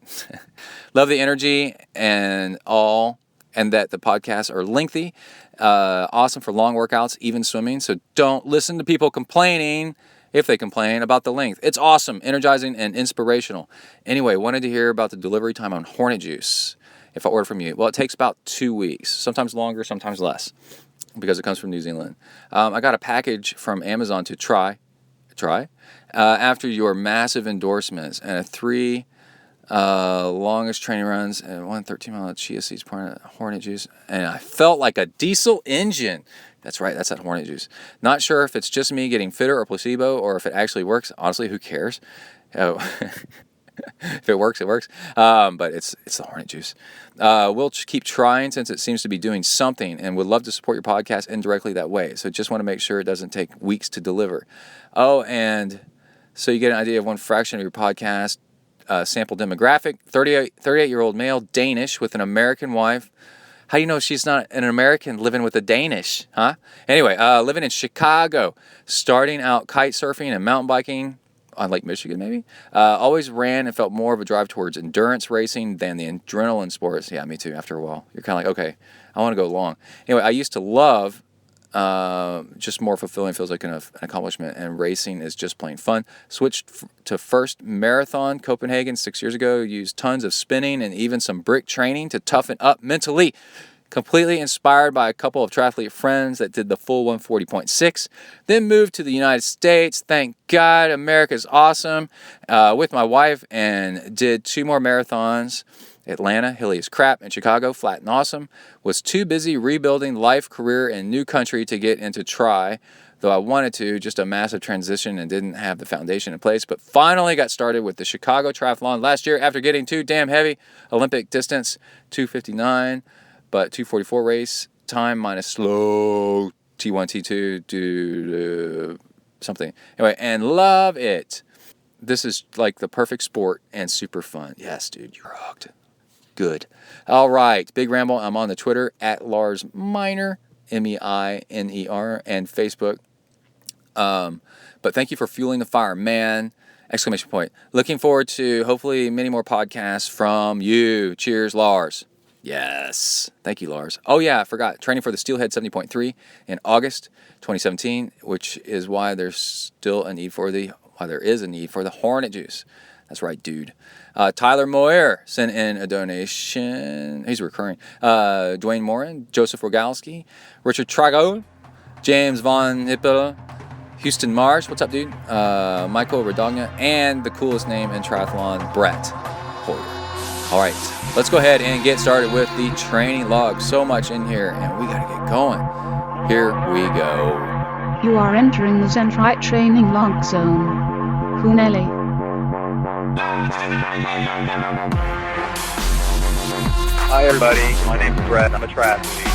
Speaker 2: Love the energy and that the podcasts are lengthy. Awesome for long workouts, even swimming. So don't listen to people complaining if they complain about the length. It's awesome, energizing, and inspirational. Anyway, wanted to hear about the delivery time on Hornet Juice. If I order from you, well, it takes about 2 weeks, sometimes longer, sometimes less, because it comes from New Zealand. I got a package from Amazon to try after your massive endorsements and a 3 longest training runs and 1 13-mile chia seeds Hornet Juice, and I felt like a diesel engine. That's right, that's that Hornet Juice. Not sure if it's just me getting fitter or placebo, or if it actually works. Honestly, who cares? Oh. If it works, it works. But it's the Hornet Juice. We'll keep trying since it seems to be doing something, and would love to support your podcast indirectly that way. So just want to make sure it doesn't take weeks to deliver. Oh, and so you get an idea of one fraction of your podcast sample demographic. 38-year-old male, Danish, with an American wife. How do you know she's not an American living with a Danish, huh? Anyway, living in Chicago, starting out kite surfing and mountain biking on Lake Michigan, maybe. Always ran and felt more of a drive towards endurance racing than the adrenaline sports. Yeah, me too, after a while. You're kind of like, okay, I want to go long. Anyway, I used to love just more fulfilling, feels like an accomplishment, and racing is just plain fun. Switched to first marathon, Copenhagen, 6 years ago. Used tons of spinning and even some brick training to toughen up mentally. Completely inspired by a couple of triathlete friends that did the full 140.6. Then moved to the United States. Thank God, America's awesome. With my wife, and did 2 more marathons. Atlanta, hilly as crap, and Chicago, flat and awesome. Was too busy rebuilding life, career, and new country to get into tri, though I wanted to, just a massive transition and didn't have the foundation in place. But finally got started with the Chicago Triathlon last year after getting too damn heavy. Olympic distance, 2:59, but 2:44 race time minus slow T1, T2 due to something. Anyway, and love it. This is like the perfect sport and super fun. Yes, dude, you're hooked. Good. All right, big ramble. I'm on the Twitter at Lars Miner, Meiner, and Facebook. But thank you for fueling the fire, man! Exclamation point. Looking forward to hopefully many more podcasts from you. Cheers, Lars. Yes. Thank you, Lars. Oh yeah, I forgot. Training for the Steelhead 70.3 in August 2017, which is why there is a need for the Hornet Juice. That's right, dude. Tyler Moyer sent in a donation. He's recurring. Dwayne Morin, Joseph Rogalski, Richard Trago, James Von Hippel, Houston Mars, what's up, dude? Michael Radogna, and the coolest name in triathlon, Brett Hoyer. All right, let's go ahead and get started with the training log. So much in here, and we gotta get going. Here we go.
Speaker 1: You are entering the ZenTri training log zone. Huneli.
Speaker 5: Hi everybody, my name's Brett. I'm a triathlete.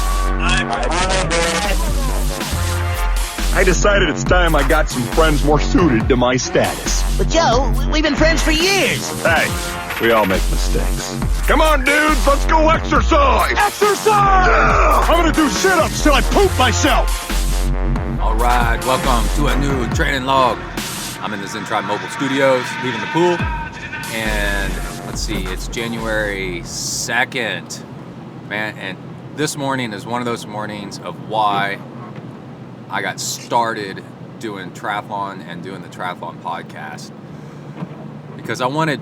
Speaker 3: I decided it's time I got some friends more suited to my status.
Speaker 6: But Joe, we've been friends for years.
Speaker 3: Hey, we all make mistakes. Come on, dudes, let's go exercise! Exercise! Yeah! I'm gonna do sit-ups till I poop myself!
Speaker 2: All right, welcome to a new training log. I'm in the ZenTri mobile studios, leaving the pool, and let's see, it's January 2nd, man, and this morning is one of those mornings of why I got started doing triathlon and doing the triathlon podcast, because I wanted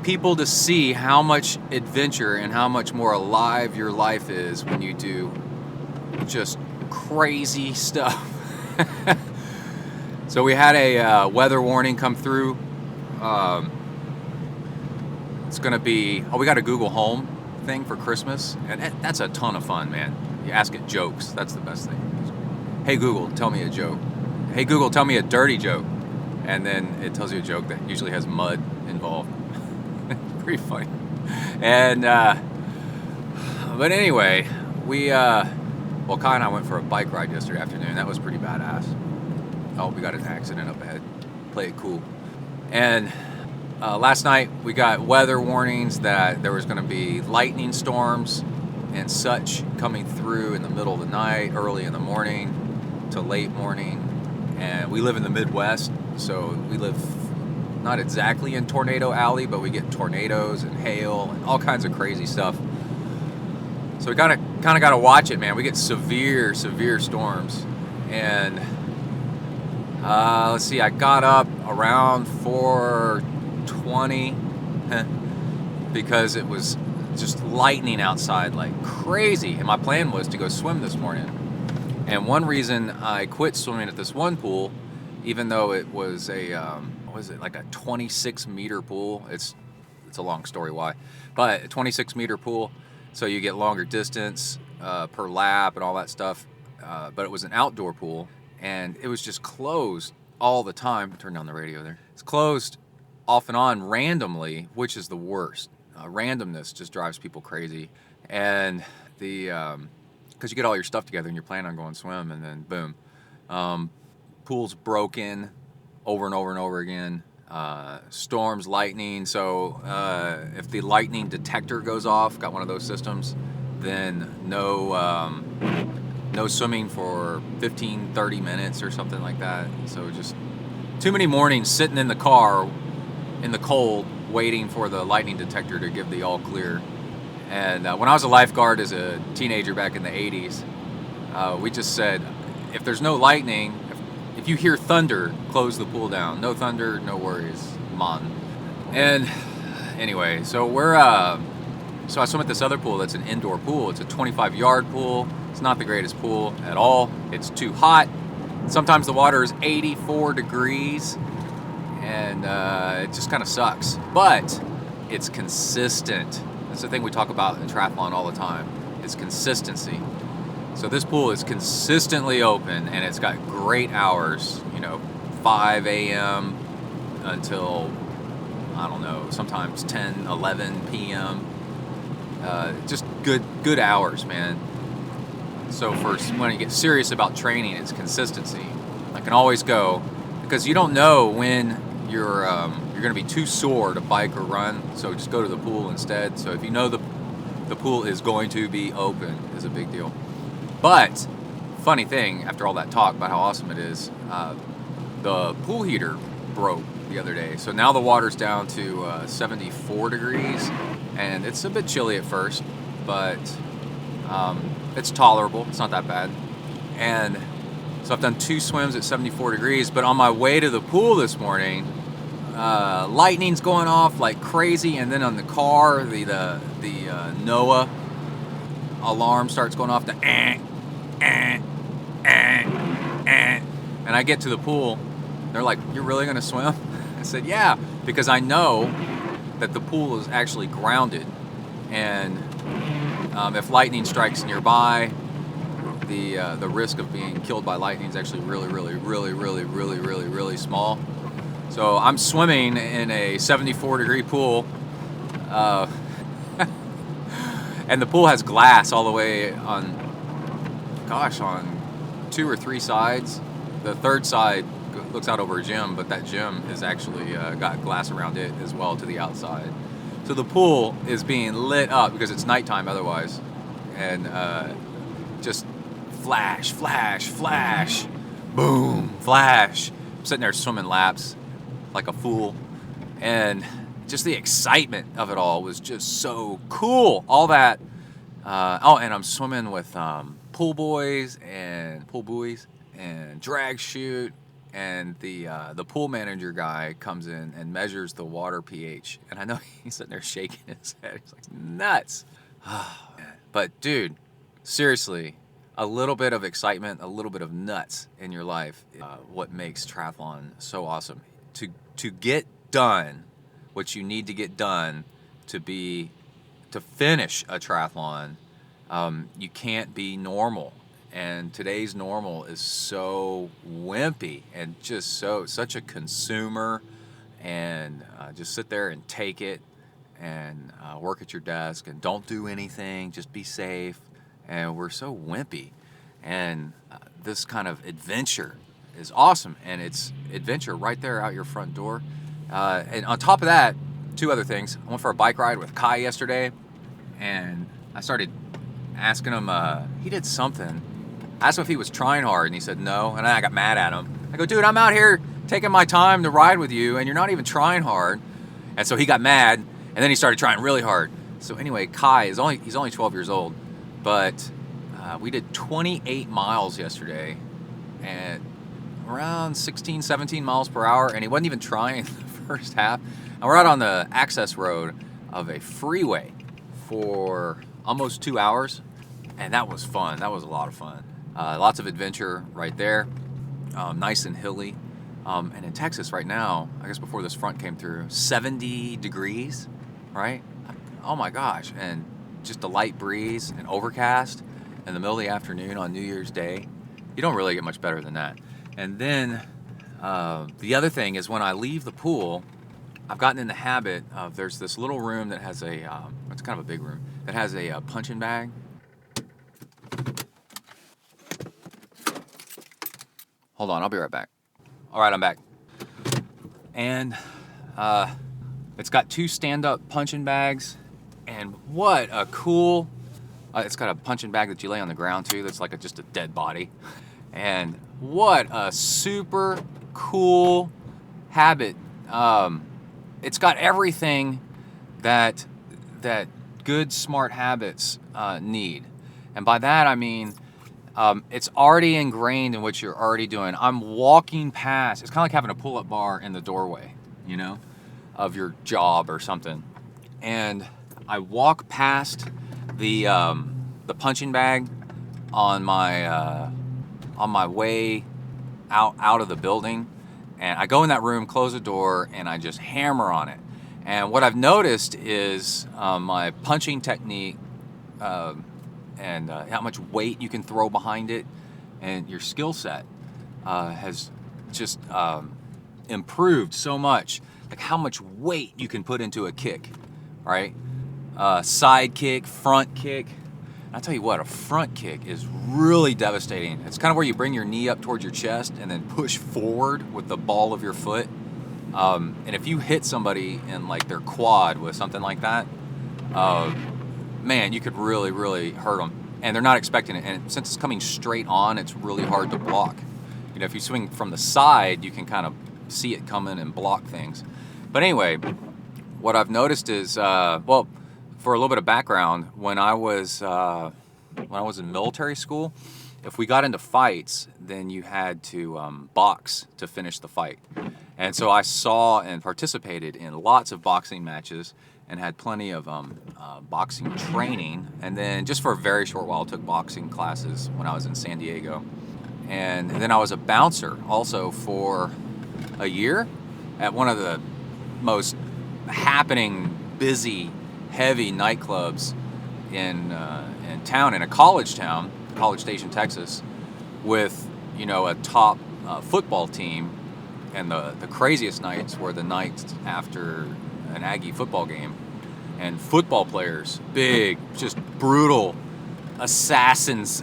Speaker 2: people to see how much adventure and how much more alive your life is when you do just crazy stuff. So we had a weather warning come through. It's gonna be, we got a Google Home thing for Christmas, and that's a ton of fun, man. You ask it jokes, that's the best thing. Hey Google, tell me a joke. Hey Google, tell me a dirty joke. And then it tells you a joke that usually has mud involved. Pretty funny. And, but anyway, Kai and I went for a bike ride yesterday afternoon. That was pretty badass. Oh, we got an accident up ahead. Play it cool. And last night we got weather warnings that there was going to be lightning storms and such coming through in the middle of the night, early in the morning to late morning. And we live in the Midwest, so we live not exactly in Tornado Alley, but we get tornadoes and hail and all kinds of crazy stuff. So we kind of got to watch it, man. We get severe storms. And let's see, I got up around 4:20 because it was just lightning outside like crazy. And my plan was to go swim this morning. And one reason I quit swimming at this one pool, even though it was like a 26 meter pool. It's a long story why, but a 26 meter pool. So you get longer distance per lap and all that stuff. But it was an outdoor pool, and it was just closed all the time. Turn down the radio there. It's closed off and on randomly, which is the worst. Randomness just drives people crazy. And because you get all your stuff together and you're planning on going swim, and then boom, pool's broken over and over and over again. Storms, lightning. So if the lightning detector goes off, got one of those systems, then no swimming for 15-30 minutes or something like that. So just too many mornings sitting in the car in the cold waiting for the lightning detector to give the all clear. And when I was a lifeguard as a teenager back in the 80s, we just said, if there's no lightning, if you hear thunder, close the pool down. No thunder, no worries, man. And anyway, so so I swim at this other pool that's an indoor pool. It's a 25-yard pool. It's not the greatest pool at all. It's too hot. Sometimes the water is 84 degrees, and it just kind of sucks. But it's consistent. That's the thing we talk about in triathlon all the time, is consistency. So this pool is consistently open, and it's got great hours, 5 a.m. until, I don't know, sometimes 10, 11 p.m. Just good hours, man. So when you get serious about training, it's consistency. I can always go, because you don't know when you're going to be too sore to bike or run, so just go to the pool instead. So if you know the pool is going to be open, is a big deal. But funny thing, after all that talk about how awesome it is, the pool heater broke the other day. So now the water's down to 74 degrees, and it's a bit chilly at first, but it's tolerable. It's not that bad. And so I've done 2 swims at 74 degrees, but on my way to the pool this morning, lightning's going off like crazy, and then on the car, the NOAA alarm starts going off, and I get to the pool, They're like, "You're really gonna swim?" I said, "Yeah," because I know that the pool is actually grounded, and if lightning strikes nearby, the risk of being killed by lightning is actually really small. So I'm swimming in a 74-degree pool, and the pool has glass all the way on 2 or 3 sides. The third side looks out over a gym, but that gym is actually got glass around it as well to the outside. So the pool is being lit up because it's nighttime otherwise, and just flash, flash, flash, boom, flash. I'm sitting there swimming laps like a fool, and just the excitement of it all was just so cool. All that. And I'm swimming with pool buoys and drag chute, and the pool manager guy comes in and measures the water pH, and I know he's sitting there shaking his head. He's like, nuts. But dude, seriously, a little bit of excitement, a little bit of nuts in your life, what makes triathlon so awesome. To get done what you need to get done to finish a triathlon, you can't be normal. And today's normal is so wimpy and just such a consumer, and just sit there and take it and work at your desk and don't do anything, just be safe. And we're so wimpy. And this kind of adventure is awesome, and it's adventure right there out your front door. And on top of that, 2 other things. I went for a bike ride with Kai yesterday, and I started asking him, he did something. I asked him if he was trying hard, and he said no, and I got mad at him. I go, dude, I'm out here taking my time to ride with you, and you're not even trying hard. And so he got mad, and then he started trying really hard. So anyway, Kai he's only 12 years old, but we did 28 miles yesterday, and around 16, 17 miles per hour, and he wasn't even trying the first half. And we're out on the access road of a freeway for almost 2 hours, and that was fun. That was a lot of fun. Lots of adventure right there, nice and hilly. And in Texas right now, I guess before this front came through, 70 degrees, right? Oh my gosh, and just a light breeze and overcast in the middle of the afternoon on New Year's Day. You don't really get much better than that. And then the other thing is, when I leave the pool, I've gotten in the habit of, there's this little room that has it's kind of a big room, that has a punching bag. Hold on, I'll be right back. All right, I'm back. And it's got 2 stand-up punching bags, and what a cool, it's got a punching bag that you lay on the ground too, that's like just a dead body. And what a super cool habit. It's got everything that good, smart habits need. And by that I mean, it's already ingrained in what you're already doing. I'm walking past, it's kind of like having a pull-up bar in the doorway, you know, of your job or something. And I walk past the punching bag on my way out of the building, and I go in that room, close the door, and I just hammer on it. And what I've noticed is my punching technique, and how much weight you can throw behind it, and your skill set has just improved so much. Like how much weight you can put into a kick, right? Side kick, front kick. I'll tell you what, a front kick is really devastating. It's kind of where you bring your knee up towards your chest and then push forward with the ball of your foot. And if you hit somebody in like their quad with something like that, man, you could really, really hurt them. And they're not expecting it. And since it's coming straight on, it's really hard to block. You know, if you swing from the side, you can kind of see it coming and block things. But anyway, what I've noticed is, well, for a little bit of background, when I was in military school, if we got into fights, then you had to box to finish the fight. And so I saw and participated in lots of boxing matches and had plenty of boxing training. And then just for a very short while, took boxing classes when I was in San Diego. And then I was a bouncer also for a year at one of the most happening, busy, heavy nightclubs in town, in a college town, College Station, Texas, with a top football team. And the craziest nights were the nights after an Aggie football game, and football players, big, just brutal assassins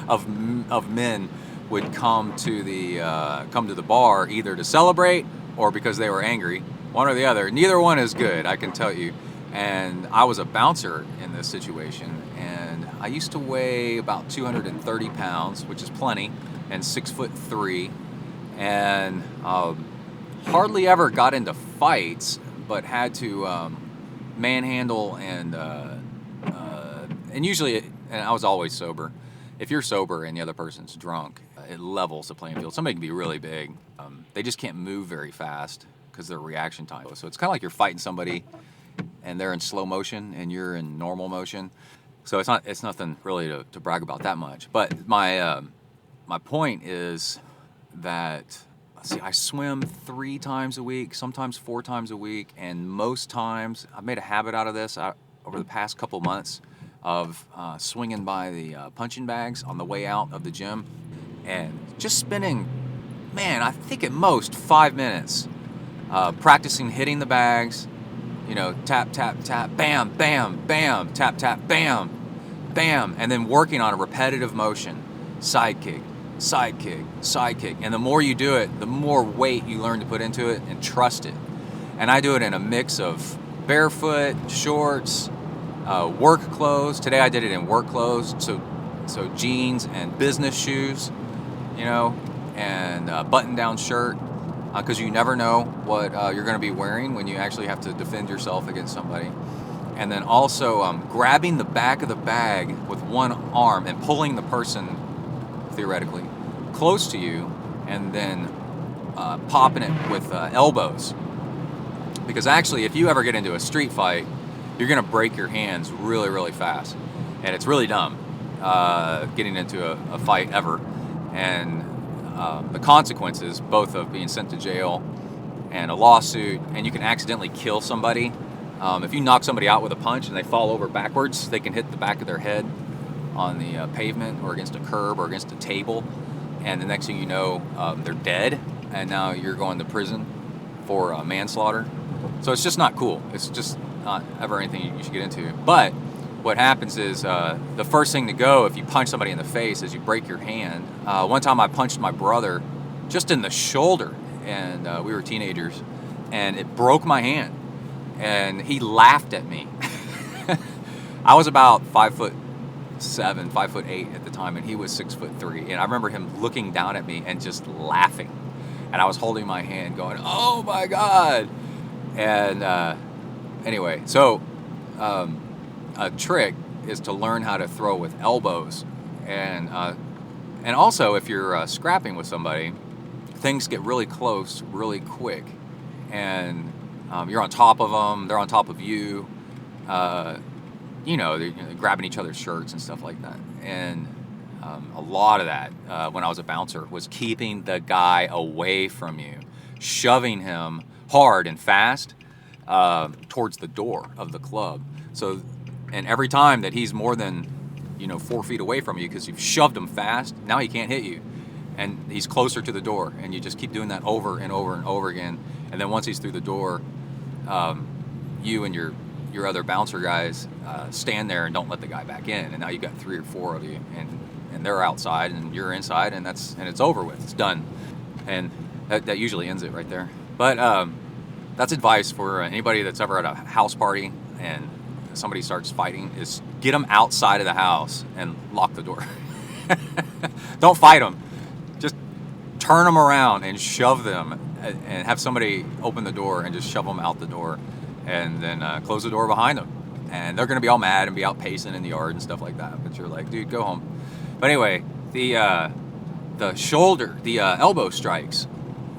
Speaker 2: of men, would come to the bar either to celebrate or because they were angry, one or the other. Neither one is good, I can tell you. And I was a bouncer in this situation, and I used to weigh about 230 pounds, which is plenty, and 6'3", and hardly ever got into fights, but had to manhandle and usually, and I was always sober. If you're sober and the other person's drunk, it levels the playing field. Somebody can be really big. They just can't move very fast because their reaction time. So it's kind of like you're fighting somebody and they're in slow motion and you're in normal motion. So it's nothing really to brag about that much. But my point is that, I swim 3 times a week, sometimes 4 times a week, and most times I've made a habit out of this over the past couple months of swinging by the punching bags on the way out of the gym and just spending, I think at most 5 minutes practicing hitting the bags, tap, tap, tap, bam, bam, bam, tap, tap, bam, bam, and then working on a repetitive motion, side kick, side kick, side kick. And the more you do it, the more weight you learn to put into it and trust it. And I do it in a mix of barefoot, shorts, work clothes. Today I did it in work clothes, so jeans and business shoes, and a button-down shirt, because you never know what you're going to be wearing when you actually have to defend yourself against somebody. And then also grabbing the back of the bag with one arm and pulling the person, theoretically, close to you, and then popping it with elbows. Because actually, if you ever get into a street fight, you're going to break your hands really, really fast. And it's really dumb getting into a fight ever. And the consequences, both of being sent to jail and a lawsuit, and you can accidentally kill somebody. If you knock somebody out with a punch and they fall over backwards, they can hit the back of their head on the pavement or against a curb or against a table, and the next thing you know, they're dead, and now you're going to prison for manslaughter. So it's just not cool. It's just not ever anything you should get into. But what happens is the first thing to go if you punch somebody in the face is you break your hand. One time I punched my brother just in the shoulder, and we were teenagers, and it broke my hand, and he laughed at me. I was about 5'7", 5'8" at the time, and he was 6'3", and I remember him looking down at me and just laughing, and I was holding my hand going, "Oh my God!" And anyway, so a trick is to learn how to throw with elbows, and also if you're scrapping with somebody, things get really close really quick, and you're on top of them, they're on top of you. They're grabbing each other's shirts and stuff like that. And a lot of that, when I was a bouncer, was keeping the guy away from you, shoving him hard and fast towards the door of the club. So, and every time that he's more than 4 feet away from you because you've shoved him fast, now he can't hit you, and he's closer to the door, and you just keep doing that over and over and over again. And then once he's through the door, you and your other bouncer guys stand there and don't let the guy back in, and now you've got 3 or 4 of you, and they're outside and you're inside, and it's over with. It's done, and that usually ends it right there. But that's advice for anybody that's ever at a house party and somebody starts fighting: is get them outside of the house and lock the door. Don't fight them. Just turn them around and shove them, and have somebody open the door and just shove them out the door, and then close the door behind them. And they're going to be all mad and be out pacing in the yard and stuff like that. But you're like, dude, go home. But anyway, the shoulder, the elbow strikes,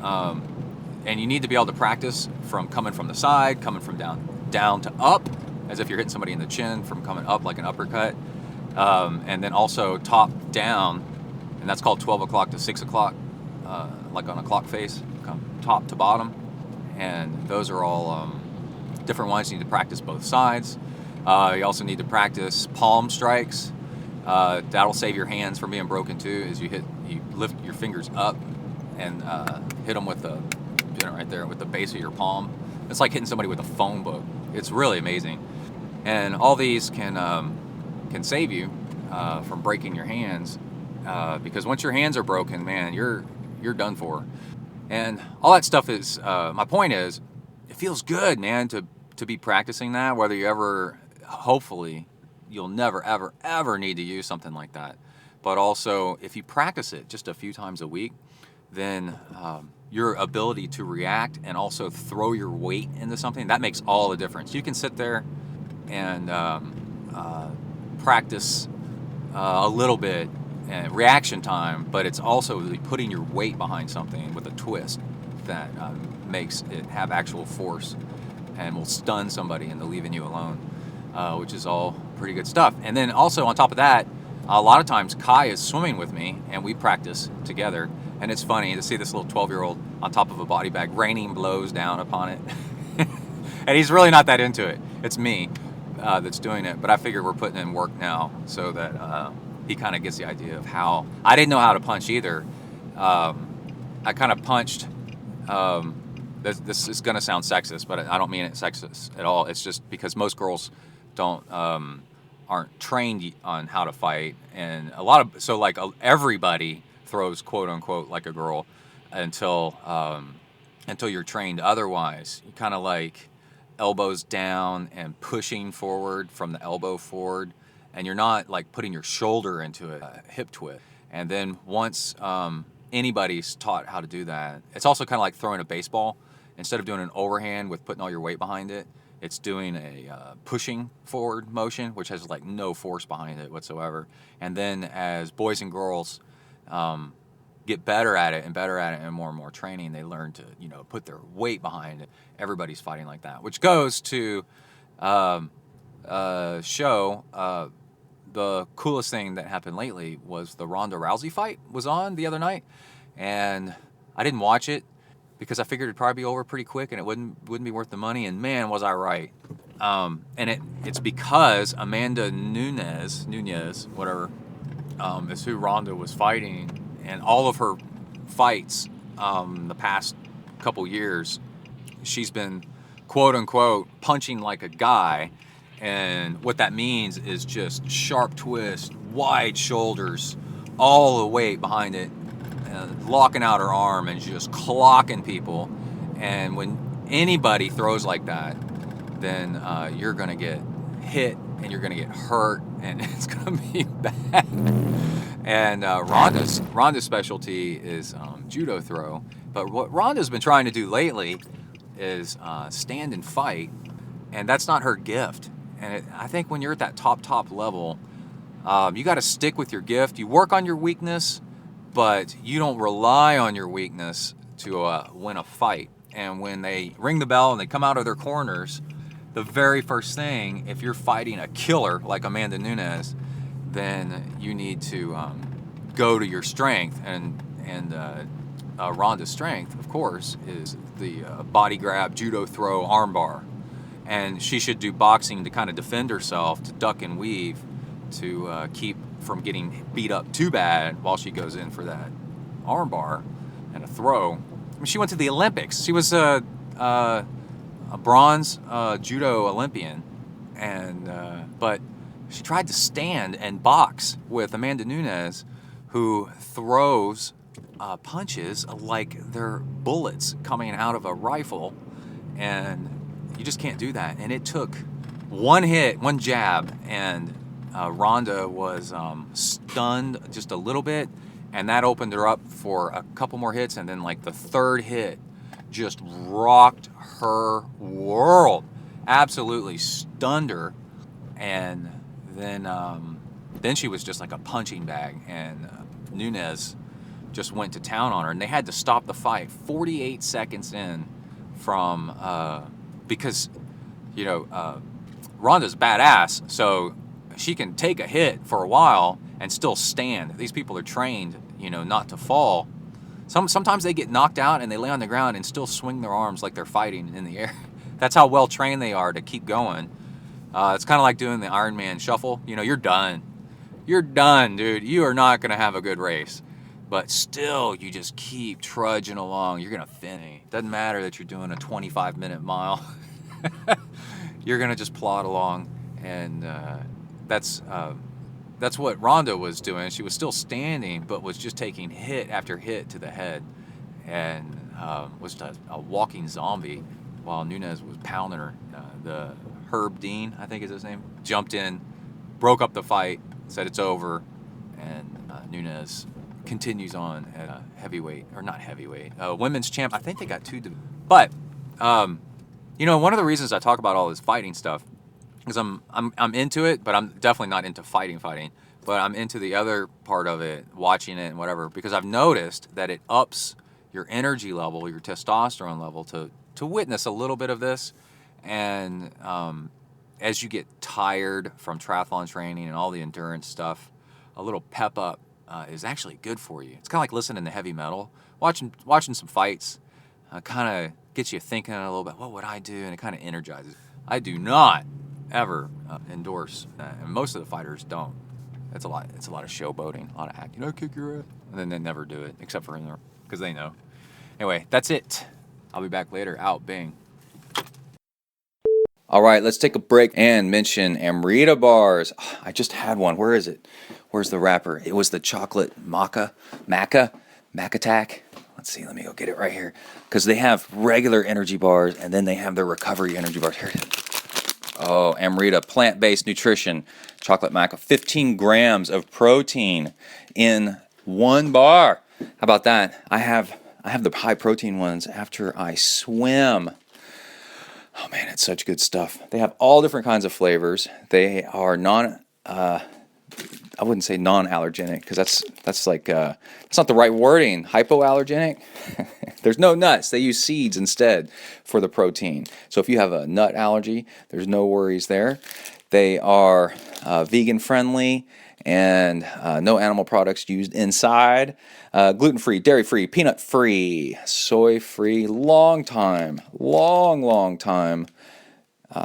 Speaker 2: and you need to be able to practice from coming from the side, coming from down to up, as if you're hitting somebody in the chin, from coming up like an uppercut, and then also top down, and that's called 12 o'clock to 6 o'clock like on a clock face, top to bottom. And those are all different ones. You need to practice both sides. You also need to practice palm strikes. That'll save your hands from being broken too. Is you lift your fingers up and hit them with right there with the base of your palm. It's like hitting somebody with a phone book. It's really amazing. And all these can save you from breaking your hands, because once your hands are broken, man, you're done for. And all that stuff is, my point is, it feels good, man, to be practicing that, whether you ever, hopefully, you'll never, ever, ever need to use something like that. But also, if you practice it just a few times a week, then your ability to react and also throw your weight into something, that makes all the difference. You can sit there and practice a little bit reaction time, but it's also putting your weight behind something with a twist that makes it have actual force and will stun somebody into leaving you alone, which is all pretty good stuff. And then also on top of that, a lot of times Kai is swimming with me and we practice together, and it's funny to see this little 12-year-old on top of a body bag, raining blows down upon it. And he's really not that into it. It's me that's doing it, but I figure we're putting in work now so that he kind of gets the idea of how. I didn't know how to punch either. I kind of punched. This is going to sound sexist, but I don't mean it sexist at all. It's just because most girls aren't trained on how to fight, and everybody throws quote unquote like a girl until you're trained otherwise. You kind of like elbows down and pushing forward from the elbow forward, and you're not like putting your shoulder into a hip twist. And then once anybody's taught how to do that, it's also kind of like throwing a baseball. Instead of doing an overhand with putting all your weight behind it, it's doing a pushing forward motion, which has like no force behind it whatsoever. And then as boys and girls get better at it and more training, they learn to, put their weight behind it. Everybody's fighting like that, which goes to show the coolest thing that happened lately was the Ronda Rousey fight was on the other night, and I didn't watch it because I figured it'd probably be over pretty quick and it wouldn't be worth the money, and man, was I right. And it's because Amanda Nunes, whatever, is who Ronda was fighting, and all of her fights the past couple years, she's been quote unquote punching like a guy. And what that means is just sharp twist, wide shoulders, all the weight behind it, locking out her arm and just clocking people. And when anybody throws like that, then you're going to get hit and you're going to get hurt, and it's going to be bad. And Ronda's specialty is judo throw. But what Ronda's been trying to do lately is stand and fight, and that's not her gift. And I think when you're at that top level, you got to stick with your gift. You work on your weakness, but you don't rely on your weakness to win a fight. And when they ring the bell and they come out of their corners, the very first thing, if you're fighting a killer like Amanda Nunes, then you need to go to your strength. And Ronda's strength, of course, is the body grab, judo throw, armbar. And she should do boxing to kind of defend herself, to duck and weave, to keep from getting beat up too bad while she goes in for that armbar and a throw. I mean, she went to the Olympics. She was a bronze judo Olympian, and but she tried to stand and box with Amanda Nunes, who throws punches like they're bullets coming out of a rifle, and you just can't do that. And it took one hit, one jab, and Ronda was stunned just a little bit, and that opened her up for a couple more hits, and then like the third hit just rocked her world, absolutely stunned her, and then she was just like a punching bag, and Nunes just went to town on her, and they had to stop the fight 48 seconds in from because Ronda's badass, so she can take a hit for a while and still stand. These people are trained, not to fall. Sometimes they get knocked out and they lay on the ground and still swing their arms like they're fighting in the air. That's how well trained they are to keep going. It's kind of like doing the Ironman shuffle. You know, you're done. You're done, dude. You are not going to have a good race. But still, you just keep trudging along. You're going to finish. Doesn't matter that you're doing a 25-minute mile. You're going to just plod along. And that's what Rhonda was doing. She was still standing, but was just taking hit after hit to the head. And was a walking zombie while Nunez was pounding her. The Herb Dean, I think is his name, jumped in, broke up the fight, said it's over, and Nunez continues on at heavyweight, or not heavyweight, women's champ. I think they got 2. But you know, one of the reasons I talk about all this fighting stuff is I'm into it, but I'm definitely not into fighting. But I'm into the other part of it, watching it and whatever, because I've noticed that it ups your energy level, your testosterone level, to witness a little bit of this. And as you get tired from triathlon training and all the endurance stuff, a little pep up is actually good for you. It's kind of like listening to heavy metal. Watching some fights kind of gets you thinking a little bit, what would I do? And it kind of energizes. I do not ever endorse that, and most of the fighters don't. It's a lot of showboating, a lot of acting. I'll kick your ass. And then they never do it, except for because they know. Anyway, that's it. I'll be back later. Out, bing. All right, let's take a break and mention Amrita bars. Oh, I just had one. Where is it? Where's the wrapper? It was the chocolate maca tack. Let's see. Let me go get it right here. Because they have regular energy bars, and then they have their recovery energy bars. Here it is. Oh, Amrita, plant-based nutrition, chocolate maca, 15 grams of protein in one bar. How about that? I have the high protein ones after I swim. Oh man, it's such good stuff. They have all different kinds of flavors. They are I wouldn't say non-allergenic, because that's not the right wording. Hypoallergenic. There's no nuts. They use seeds instead for the protein. So if you have a nut allergy, there's no worries there. They are vegan friendly and no animal products used inside. Gluten-free, dairy-free, peanut-free, soy-free, long time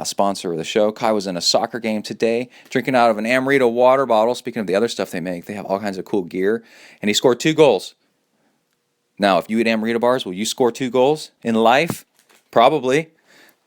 Speaker 2: sponsor of the show. Kai was in a soccer game today, drinking out of an Amrita water bottle. Speaking of the other stuff they make, they have all kinds of cool gear, and he scored 2 goals. Now, if you eat Amrita bars, will you score 2 goals in life? Probably.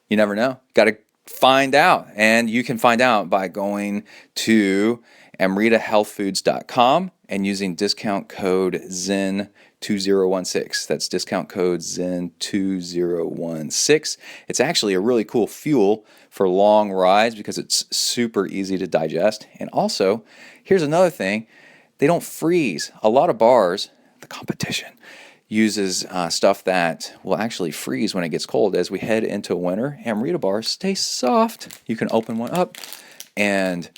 Speaker 2: You never know. Got to find out, and you can find out by going to amritahealthfoods.com and using discount code ZEN2016. That's discount code ZEN2016. It's actually a really cool fuel for long rides because it's super easy to digest. And also, here's another thing. They don't freeze. A lot of bars, the competition, uses stuff that will actually freeze when it gets cold. As we head into winter, Amrita bars stay soft. You can open one up and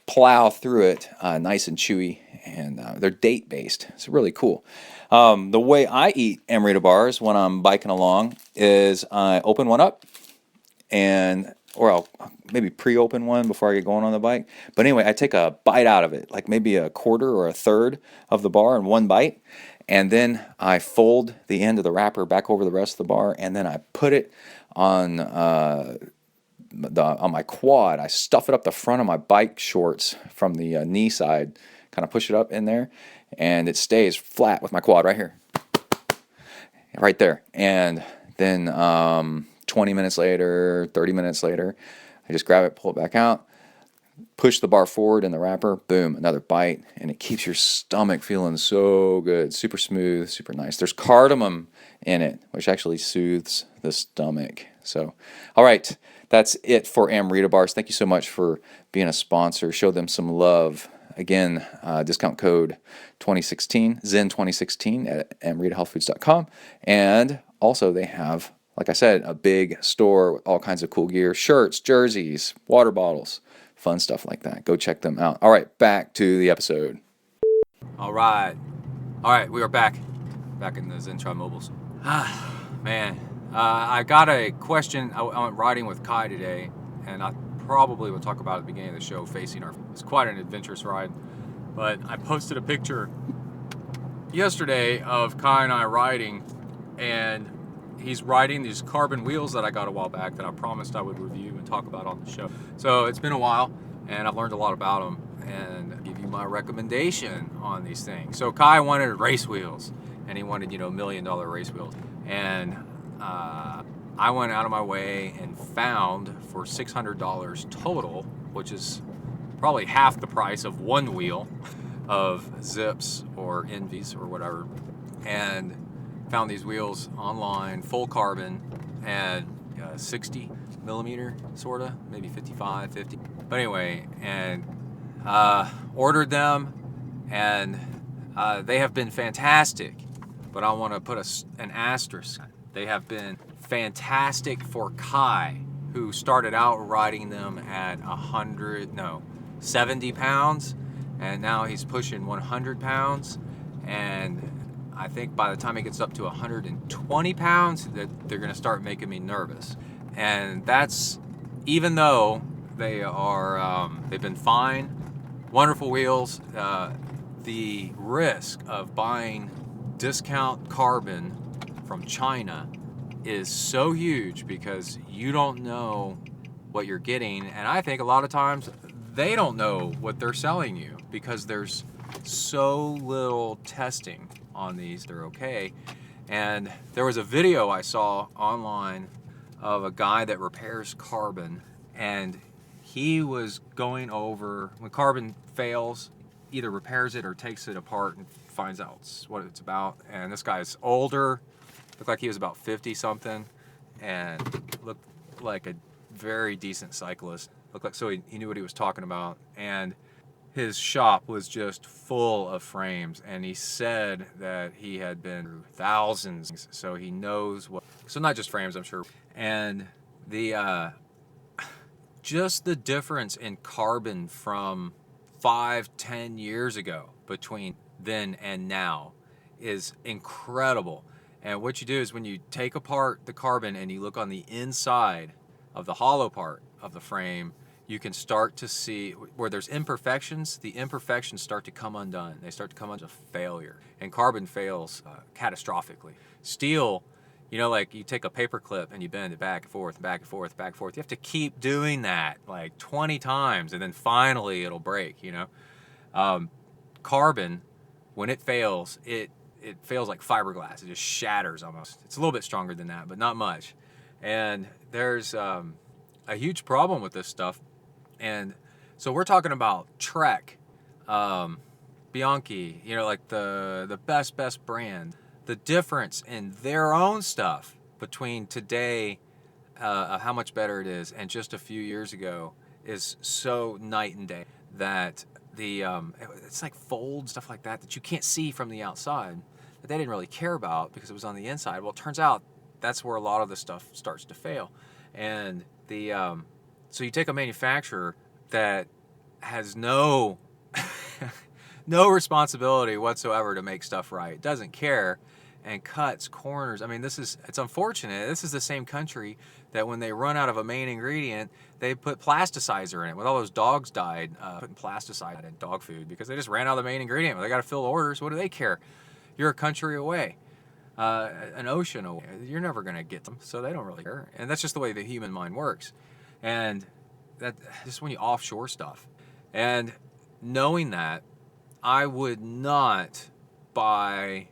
Speaker 2: plow through it nice and chewy, and they're date-based. It's really cool. The way I eat Amrita bars when I'm biking along is I open one up, or I'll maybe pre-open one before I get going on the bike. But anyway, I take a bite out of it, like maybe a quarter or a third of the bar in one bite, and then I fold the end of the wrapper back over the rest of the bar, and then I put it on my quad. I stuff it up the front of my bike shorts from the knee side, kind of push it up in there, and it stays flat with my quad right here, right there. And then 20 minutes later, 30 minutes later, I just grab it, pull it back out, push the bar forward in the wrapper, boom, another bite, and it keeps your stomach feeling so good, super smooth, super nice. There's cardamom in it, which actually soothes the stomach. So, all right, that's it for Amrita bars. Thank you so much for being a sponsor. Show them some love. Again, discount code 2016, ZEN2016 at amritahealthfoods.com. And also they have, like I said, a big store with all kinds of cool gear, shirts, jerseys, water bottles, fun stuff like that. Go check them out. All right, back to the episode. All right, we are back in the ZenTri mobiles. Man, I got a question. I went riding with Kai today, and I probably will talk about it at the beginning of the show. It's quite an adventurous ride, but I posted a picture yesterday of Kai and I riding, and he's riding these carbon wheels that I got a while back that I promised I would review and talk about on the show. So it's been a while, and I've learned a lot about them, and give you my recommendation on these things. So Kai wanted race wheels, and he wanted, $1 million race wheels, and I went out of my way and found for $600 total, which is probably half the price of one wheel of Zips or Envies or whatever, and found these wheels online, full carbon, and 60 millimeter, sorta, maybe 55, 50. But anyway, and ordered them, and they have been fantastic. But I want to put an asterisk. They have been fantastic for Kai, who started out riding them at 70 pounds, and now he's pushing 100 pounds, and I think by the time he gets up to 120 pounds, that they're going to start making me nervous. And that's, even though they are, they've been fine, wonderful wheels, the risk of buying discount carbon from China is so huge because you don't know what you're getting, and I think a lot of times they don't know what they're selling you because there's so little testing on these. They're okay. And there was a video I saw online of a guy that repairs carbon, and he was going over when carbon fails, either repairs it or takes it apart and finds out what it's about. And this guy's older, looked like he was about 50 something, and looked like a very decent cyclist. Looked like, so he knew what he was talking about. And his shop was just full of frames, and he said that he had been through thousands, so he knows what. So not just frames, I'm sure. And the just the difference in carbon from 5-10 years ago between then and now is incredible. And what you do is when you take apart the carbon and you look on the inside of the hollow part of the frame, you can start to see where there's imperfections. The imperfections start to come undone. They start to come under failure. And carbon fails catastrophically. Steel, like you take a paper clip and you bend it back and forth, back and forth, back and forth. You have to keep doing that like 20 times, and then finally it'll break, Carbon, when it fails, it fails like fiberglass. It just shatters almost. It's a little bit stronger than that, but not much. And there's a huge problem with this stuff. And so we're talking about Trek, Bianchi, like the best brand. The difference in their own stuff between today, how much better it is, and just a few years ago is so night and day that it's like fold, stuff like that you can't see from the outside, that they didn't really care about because it was on the inside. Well, it turns out that's where a lot of the stuff starts to fail. And so you take a manufacturer that has no responsibility whatsoever to make stuff right, doesn't care, and cuts corners. I mean, it's unfortunate. This is the same country that when they run out of a main ingredient, they put plasticizer in it. When all those dogs died, putting plasticizer in dog food because they just ran out of the main ingredient. Well, they got to fill orders. What do they care? You're a country away. An ocean away. You're never going to get them, so they don't really care. And that's just the way the human mind works. And that's just when you offshore stuff. And knowing that, I would not buy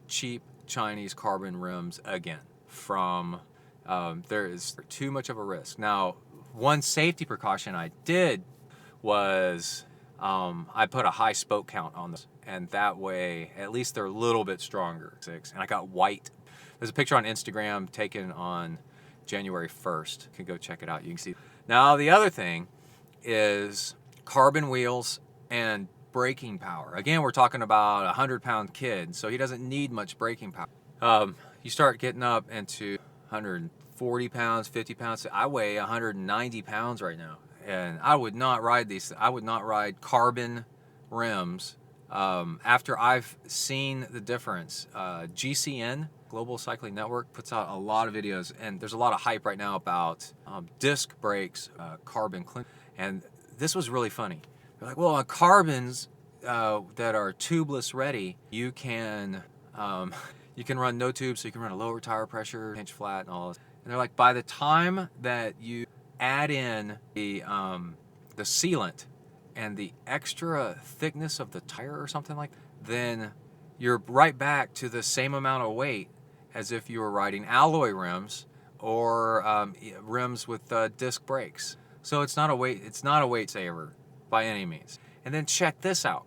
Speaker 2: cheap Chinese carbon rims again from, there is too much of a risk. Now, one safety precaution I did was I put a high spoke count on this, and that way at least they're a little bit stronger. And I got white. There's a picture on Instagram taken on January 1st. You can go check it out. You can see. Now the other thing is carbon wheels and braking power. Again, we're talking about a 100-pound kid, so he doesn't need much braking power. You start getting up into 140 pounds, 50 pounds. I weigh 190 pounds right now, and I would not ride these. I would not ride carbon rims after I've seen the difference. GCN, Global Cycling Network, puts out a lot of videos, and there's a lot of hype right now about disc brakes, carbon clean. And this was really funny. They're like, well, on carbons, that are tubeless ready, you can run no tubes, so you can run a lower tire pressure, pinch flat, and all this. And they're like, by the time that you add in the sealant and the extra thickness of the tire or something like that, then you're right back to the same amount of weight as if you were riding alloy rims or rims with disc brakes. So it's not a weight saver by any means. And then check this out.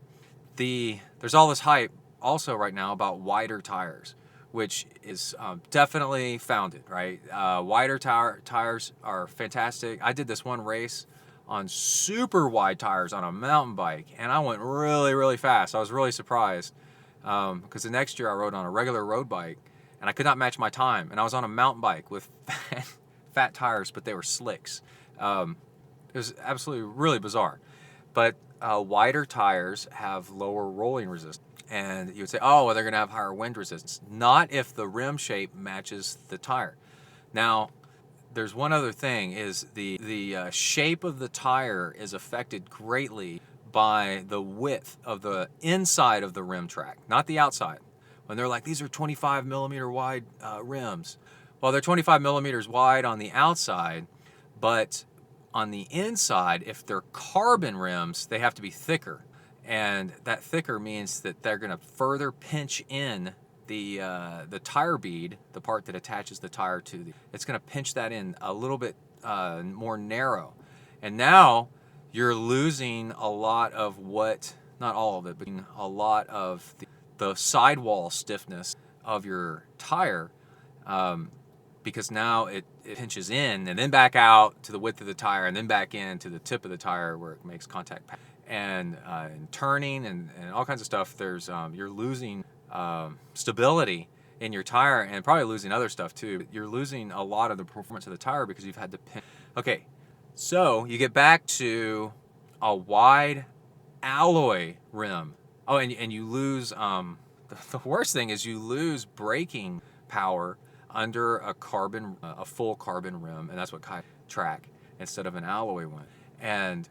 Speaker 2: There's all this hype also right now about wider tires, which is definitely founded, right? Wider tires are fantastic. I did this one race on super wide tires on a mountain bike, and I went really, really fast. I was really surprised because the next year I rode on a regular road bike, and I could not match my time. And I was on a mountain bike with fat tires, but they were slicks. It was absolutely really bizarre. But wider tires have lower rolling resistance. And you would say, oh, well, they're going to have higher wind resistance. Not if the rim shape matches the tire. Now, there's one other thing, is the shape of the tire is affected greatly by the width of the inside of the rim track, not the outside. When they're like, these are 25 millimeter wide rims. Well, they're 25 millimeters wide on the outside, but on the inside, if they're carbon rims, they have to be thicker. And that thicker means that they're going to further pinch in the tire bead, the part that attaches the tire to it's going to pinch that in a little bit more narrow. And now you're losing a lot of not all of it, but a lot of the sidewall stiffness of your tire, because now it pinches in and then back out to the width of the tire and then back in to the tip of the tire where it makes contact. And turning and all kinds of stuff, you're losing stability in your tire, and probably losing other stuff too. You're losing a lot of the performance of the tire because you've had to pin. Okay, so you get back to a wide alloy rim. Oh, and you lose, the worst thing is you lose braking power under a full carbon rim, and that's what track instead of an alloy one. And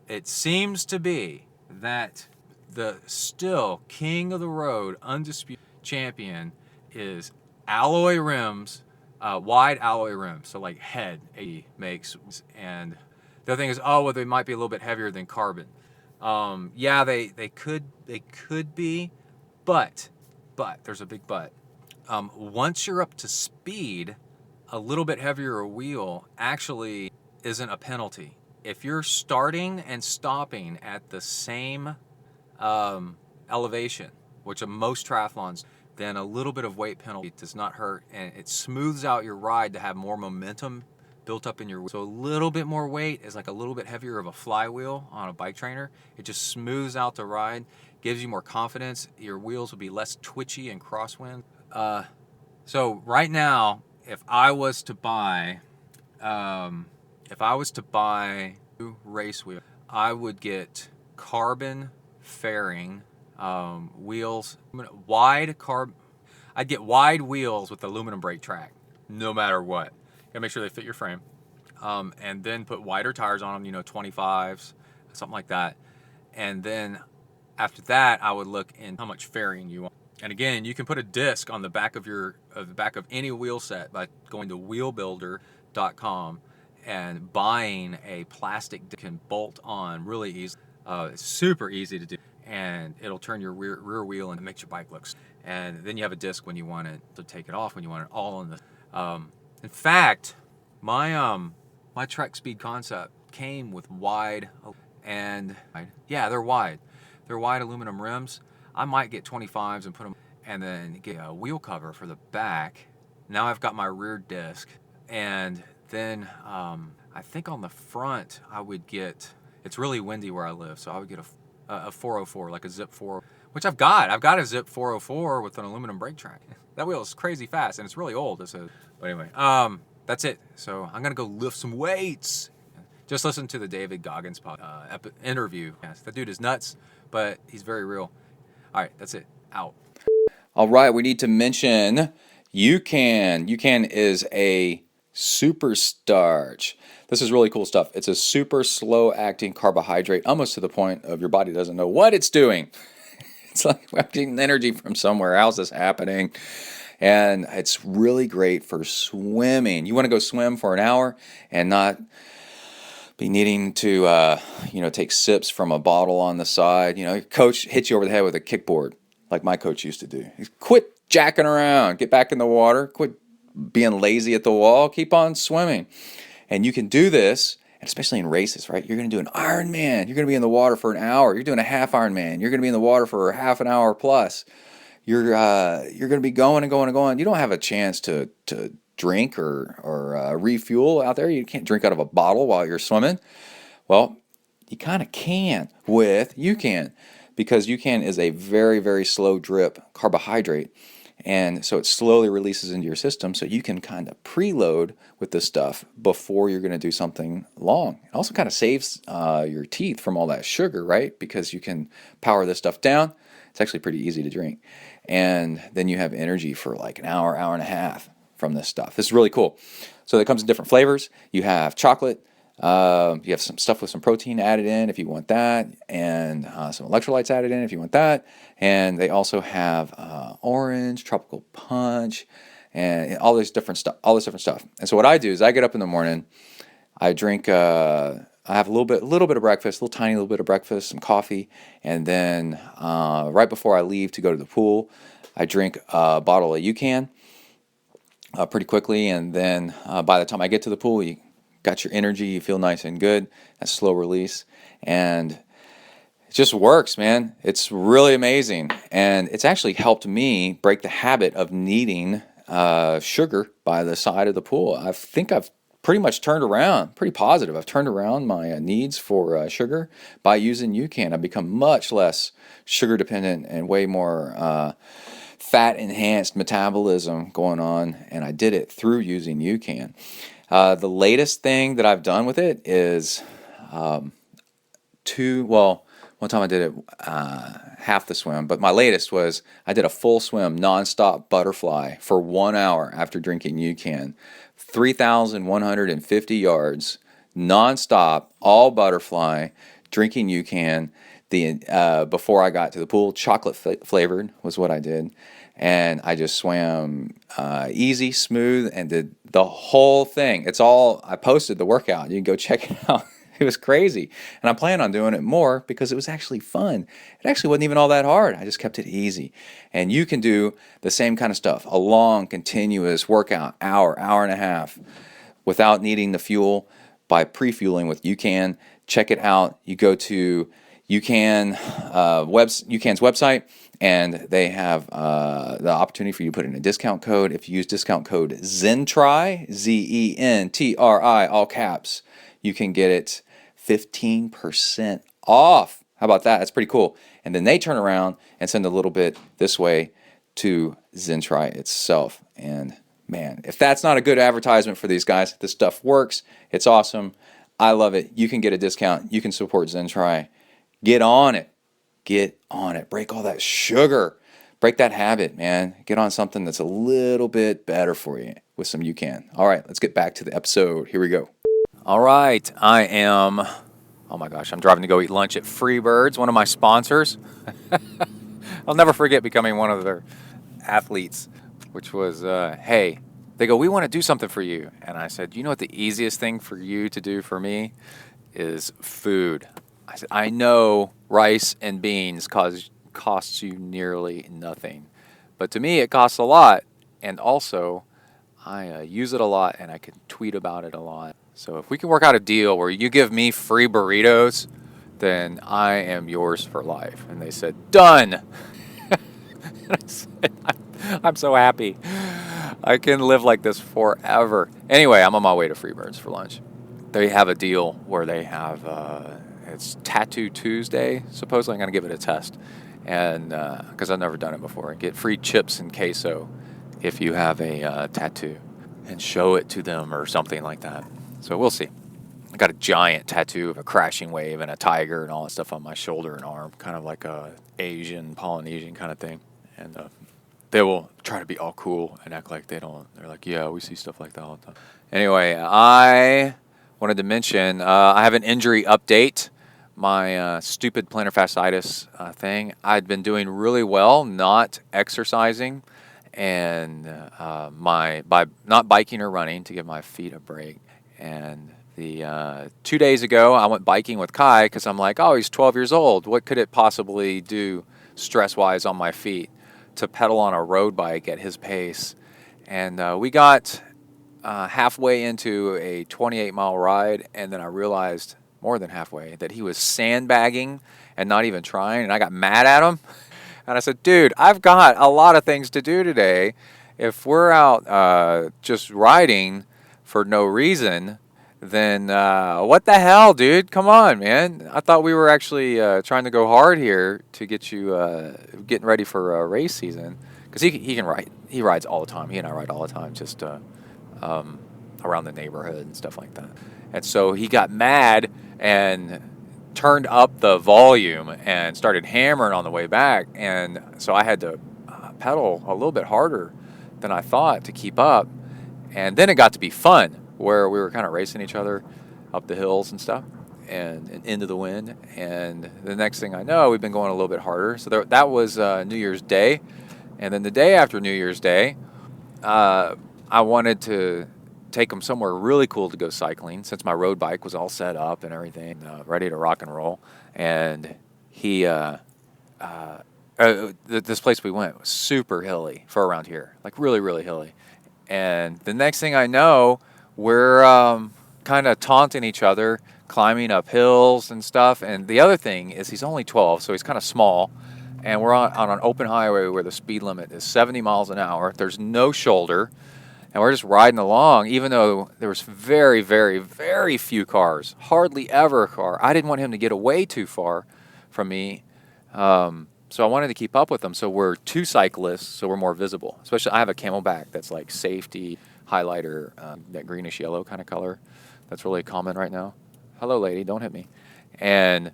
Speaker 2: it seems to be that the still king of the road, undisputed champion, is alloy rims, wide alloy rims. So like head he makes, and the other thing is, oh, well, they might be a little bit heavier than carbon. Yeah, they could be, but there's a big but. Once you're up to speed, a little bit heavier wheel actually isn't a penalty. If you're starting and stopping at the same elevation, which most triathlons, then a little bit of weight penalty does not hurt, and it smooths out your ride to have more momentum built up in your wheel. So a little bit more weight is like a little bit heavier of a flywheel on a bike trainer. It just smooths out the ride, gives you more confidence. Your wheels will be less twitchy and crosswind. So right now, if I was to buy new race wheel, I would get carbon fairing wheels, I'd get wide wheels with aluminum brake track, no matter what. You gotta make sure they fit your frame, and then put wider tires on them, 25s, something like that. And then after that, I would look in how much fairing you want. And again, you can put a disc on the back of any wheel set by going to wheelbuilder.com and buying a plastic disc. Can bolt on really easy. It's super easy to do, and it'll turn your rear wheel and make your bike look. And then you have a disc when you want it to take it off, when you want it all in the. In fact, my Trek Speed concept came with wide, and yeah, they're wide. They're wide aluminum rims. I might get 25s and put them, and then get a wheel cover for the back. Now I've got my rear disc, and then I think on the front I would get. It's really windy where I live, so I would get a 404, like a Zip 4, which I've got. I've got a Zip 404 with an aluminum brake track. That wheel is crazy fast, and it's really old. But anyway, that's it. So I'm gonna go lift some weights. Just listen to the David Goggins interview. Yes, that dude is nuts, but he's very real. All right, that's it. Out. All right, we need to mention UCAN. UCAN is a super starch. This is really cool stuff. It's a super slow acting carbohydrate, almost to the point of your body doesn't know what it's doing. It's like we're getting energy from somewhere else is happening. And it's really great for swimming. You want to go swim for an hour and not be needing to, take sips from a bottle on the side. Your coach hits you over the head with a kickboard, like my coach used to do. Quit jacking around. Get back in the water. Quit being lazy at the wall. Keep on swimming. And you can do this, and especially in races, right? You're going to do an Ironman. You're going to be in the water for an hour. You're doing a half Ironman. You're going to be in the water for half an hour plus. You're going to be going and going and going. You don't have a chance to drink or refuel out there. You can't drink out of a bottle while you're swimming. Well, you kind of can with UCAN, because UCAN is a very, very slow drip carbohydrate. And so it slowly releases into your system, so you can kind of preload with this stuff before you're going to do something long. It also kind of saves your teeth from all that sugar, right? Because you can power this stuff down. It's actually pretty easy to drink. And then you have energy for like an hour, hour and a half from this stuff. This is really cool. So it comes in different flavors. You have chocolate. You have some stuff with some protein added in if you want that, and some electrolytes added in if you want that. And they also have orange, tropical punch, and all this different stuff. And so what I do is I get up in the morning, I drink, I have a little bit of breakfast, tiny little bit of breakfast, some coffee, and then right before I leave to go to the pool, I drink a bottle of UCAN pretty quickly, and then by the time I get to the pool, you got your energy, you feel nice and good, that slow release, and it just works, man. It's really amazing, and it's actually helped me break the habit of needing sugar by the side of the pool. I think I've pretty much turned around, pretty positive. I've turned around my needs for sugar by using UCAN. I've become much less sugar dependent and way more fat enhanced metabolism going on, and I did it through using UCAN. The latest thing that I've done with it is one time I did it half the swim, but my latest was I did a full swim, nonstop butterfly for 1 hour after drinking UCAN. 3,150 yards, nonstop, all butterfly, drinking UCAN. Before I got to the pool, chocolate flavored was what I did. And I just swam easy, smooth, and did the whole thing. I posted the workout. You can go check it out. It was crazy. And I plan on doing it more because it was actually fun. It actually wasn't even all that hard. I just kept it easy. And you can do the same kind of stuff, a long, continuous workout, hour and a half, without needing the fuel by pre-fueling with UCAN. Check it out. You go to UCAN's website, and they have the opportunity for you to put in a discount code. If you use discount code ZenTri, ZenTri, all caps, you can get it 15% off. How about that? That's pretty cool. And then they turn around and send a little bit this way to ZenTri itself. And man, if that's not a good advertisement for these guys, this stuff works. It's awesome. I love it. You can get a discount. You can support ZenTri. Get on it. Get on it. Break all that sugar. Break that habit, man. Get on something that's a little bit better for you with some UCAN. All right, let's get back to the episode. Here we go. All right, I'm driving to go eat lunch at Freebirds, one of my sponsors. I'll never forget becoming one of their athletes, which was, hey, they go, we want to do something for you. And I said, you know what the easiest thing for you to do for me is food. I said, I know rice and beans costs you nearly nothing, but to me it costs a lot, and also I use it a lot, and I can tweet about it a lot. So if we can work out a deal where you give me free burritos, then I am yours for life. And they said, done. And I said, I'm so happy. I can live like this forever. Anyway, I'm on my way to Freebirds for lunch. They have a deal where they have, it's Tattoo Tuesday. Supposedly I'm going to give it a test, and because I've never done it before. Get free chips and queso if you have a tattoo, and show it to them or something like that. So we'll see. I got a giant tattoo of a crashing wave and a tiger and all that stuff on my shoulder and arm, kind of like a Asian, Polynesian kind of thing. And they will try to be all cool and act like they don't. They're like, yeah, we see stuff like that all the time. Anyway, I wanted to mention I have an injury update. My stupid plantar fasciitis thing. I'd been doing really well not exercising, and by not biking or running to give my feet a break. And the 2 days ago, I went biking with Kai because I'm like, oh, he's 12 years old. What could it possibly do stress-wise on my feet to pedal on a road bike at his pace? And we got halfway into a 28-mile ride, and then I realized more than halfway that he was sandbagging and not even trying, and I got mad at him. And I said, dude, I've got a lot of things to do today. If we're out just riding for no reason, then what the hell, dude? Come on, man. I thought we were actually trying to go hard here to get you getting ready for race season. Because he can ride. He rides all the time. He and I ride all the time, just around the neighborhood and stuff like that. And so he got mad and turned up the volume and started hammering on the way back. And so I had to pedal a little bit harder than I thought to keep up. And then it got to be fun, where we were kind of racing each other up the hills and stuff and into the wind. And the next thing I know, we've been going a little bit harder. So that was New Year's Day. And then the day after New Year's Day, I wanted to take him somewhere really cool to go cycling, since my road bike was all set up and everything, ready to rock and roll. And he, this place we went was super hilly for around here, like really, really hilly. And the next thing I know, we're kind of taunting each other, climbing up hills and stuff. And the other thing is he's only 12, so he's kind of small. And we're on an open highway where the speed limit is 70 miles an hour. There's no shoulder. And we're just riding along, even though there was very, very, very few cars, hardly ever a car. I didn't want him to get away too far from me, so I wanted to keep up with him. So we're two cyclists, so we're more visible. Especially, I have a Camelback that's like safety highlighter, that greenish yellow kind of color. That's really common right now. Hello, lady, don't hit me. And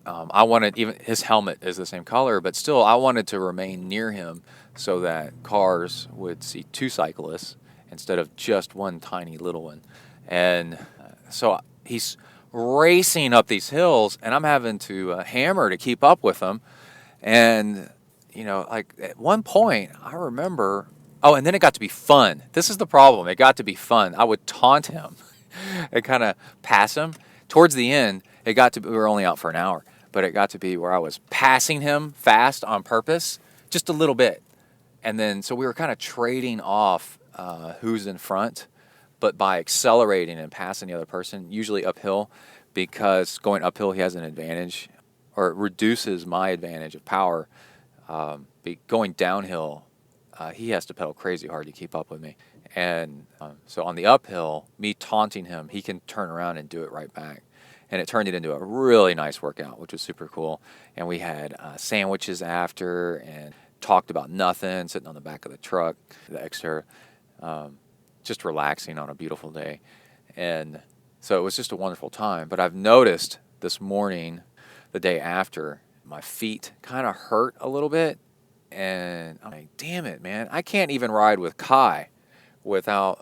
Speaker 2: I wanted, even his helmet is the same color, but still, I wanted to remain near him so that cars would see two cyclists instead of just one tiny little one. And so he's racing up these hills, and I'm having to hammer to keep up with him. And, you know, like at one point, I remember, oh, and then it got to be fun. This is the problem. It got to be fun. I would taunt him and kind of pass him. Towards the end, it got to be, we were only out for an hour, but it got to be where I was passing him fast on purpose, just a little bit. And then, so we were kind of trading off who's in front, but by accelerating and passing the other person, usually uphill, because going uphill he has an advantage, or it reduces my advantage of power. Going downhill, he has to pedal crazy hard to keep up with me. And so on the uphill, me taunting him, he can turn around and do it right back. And it turned it into a really nice workout, which was super cool. And we had sandwiches after and talked about nothing, sitting on the back of the truck, the extra, just relaxing on a beautiful day. And so it was just a wonderful time. But I've noticed this morning, the day after, my feet kind of hurt a little bit. And I'm like, damn it, man. I can't even ride with Kai without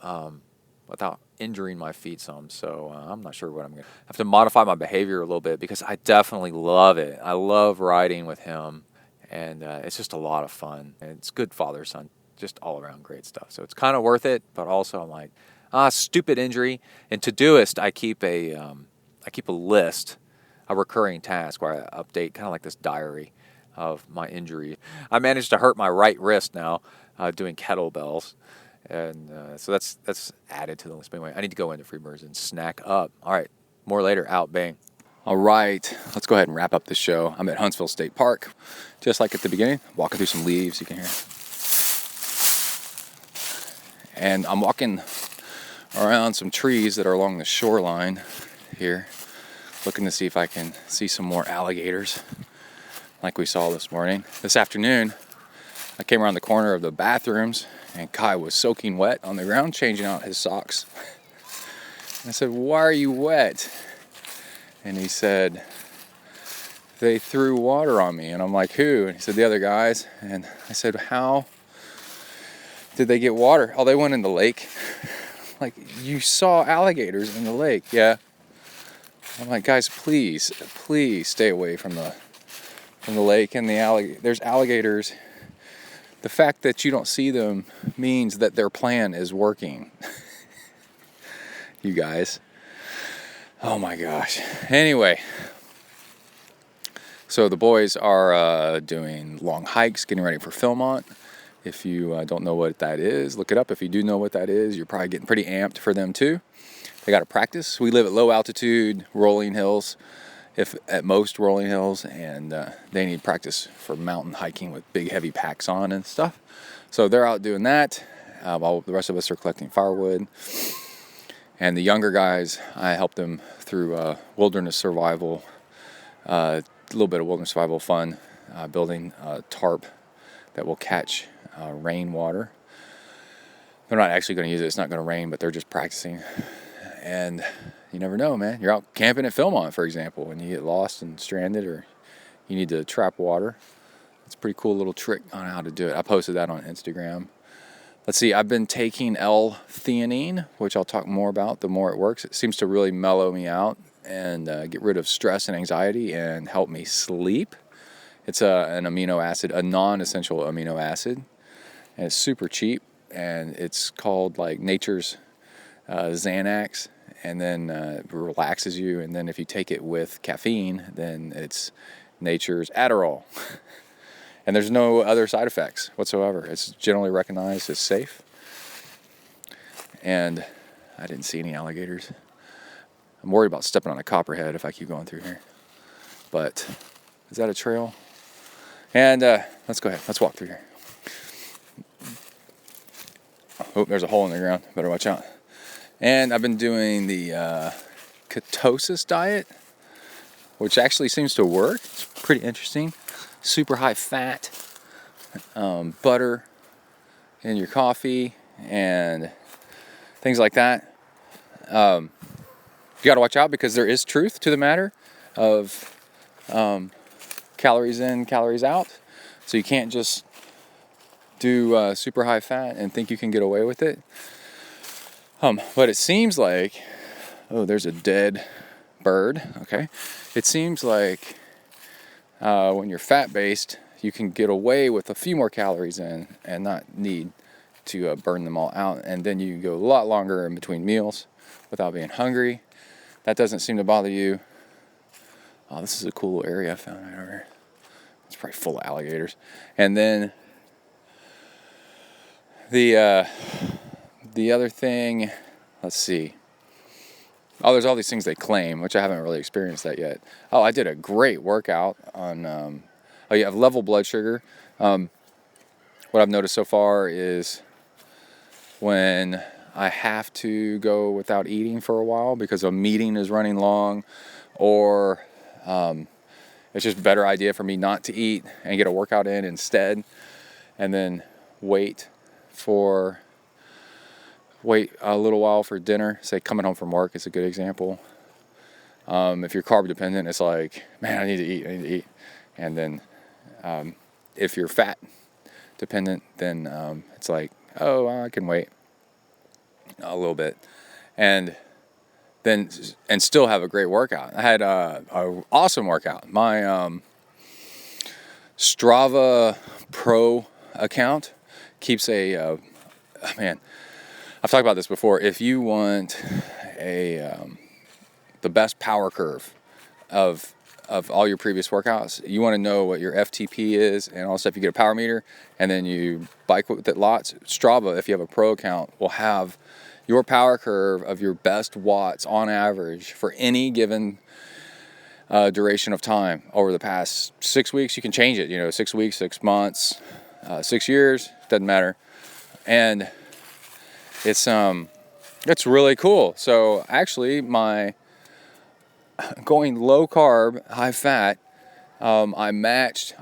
Speaker 2: injuring my feet some. So I'm not sure what I'm going to have to modify my behavior a little bit, because I definitely love it. I love riding with him. And it's just a lot of fun. And it's good father-son, just all around great stuff. So it's kind of worth it, but also I'm like, stupid injury. And Todoist, I keep a list, a recurring task where I update kind of like this diary of my injury. I managed to hurt my right wrist now doing kettlebells. And so that's added to the list. But anyway, I need to go into Freebirds and snack up. All right, more later, out, bang. All right, let's go ahead and wrap up the show. I'm at Huntsville State Park, just like at the beginning, walking through some leaves, you can hear. And I'm walking around some trees that are along the shoreline here, looking to see if I can see some more alligators like we saw this morning. This afternoon, I came around the corner of the bathrooms, and Kai was soaking wet on the ground, changing out his socks. And I said, "Why are you wet?" And he said, "They threw water on me." And I'm like, "Who?" And he said, "The other guys." And I said, "How did they get water? Oh, they went in the lake. Like, you saw alligators in the lake. Yeah. I'm like, guys, please stay away from the lake and the alligator. There's alligators. The fact that you don't see them means that their plan is working. You guys. Oh my gosh. Anyway, so the boys are doing long hikes, getting ready for Philmont. If you don't know what that is, look it up. If you do know what that is, you're probably getting pretty amped for them too. They got to practice. We live at low altitude, rolling hills, if at most rolling hills, and they need practice for mountain hiking with big heavy packs on and stuff. So they're out doing that while the rest of us are collecting firewood. And the younger guys, I help them through wilderness survival, a little bit of wilderness survival fun, building a tarp that will catch rainwater. They're not actually going to use it. It's not going to rain, but they're just practicing. And you never know, man. You're out camping at Philmont, for example, and you get lost and stranded, or you need to trap water. It's a pretty cool little trick on how to do it. I posted that on Instagram. Let's see, I've been taking L-theanine, which I'll talk more about the more it works. It seems to really mellow me out and get rid of stress and anxiety and help me sleep. It's an amino acid, a non-essential amino acid, and it's super cheap, and it's called like nature's Xanax, and then it relaxes you, and then if you take it with caffeine, then it's nature's Adderall. And there's no other side effects whatsoever. It's generally recognized as safe. And I didn't see any alligators. I'm worried about stepping on a copperhead if I keep going through here. But is that a trail? And let's go ahead. Let's walk through here. Oh, there's a hole in the ground. Better watch out. And I've been doing the ketosis diet, which actually seems to work. It's pretty interesting. Super high fat, butter in your coffee, and things like that. You got to watch out because there is truth to the matter of calories in, calories out. So you can't just do super high fat and think you can get away with it. But it seems like, oh, there's a dead bird. Okay, it seems like when you're fat-based, you can get away with a few more calories in and not need to burn them all out. And then you can go a lot longer in between meals without being hungry. That doesn't seem to bother you. Oh, this is a cool little area I found right over here. It's probably full of alligators. And then the other thing, let's see. Oh, there's all these things they claim, which I haven't really experienced that yet. Oh, I did a great workout on, you have level blood sugar. What I've noticed so far is when I have to go without eating for a while because a meeting is running long, or it's just a better idea for me not to eat and get a workout in instead, and then wait a little while for dinner. Say coming home from work is a good example. If you're carb dependent, it's like, man, I need to eat. And then if you're fat dependent, then it's like, oh, I can wait a little bit. And still have a great workout. I had an awesome workout. My Strava Pro account keeps a, man, I've talked about this before. If you want the best power curve of all your previous workouts, you want to know what your FTP is and all that stuff. You get a power meter, and then you bike with it lots. Strava, if you have a pro account, will have your power curve of your best watts on average for any given duration of time over the past 6 weeks. You can change it, 6 weeks, 6 months, 6 years, doesn't matter. And it's really cool. So actually, my going low carb, high fat, I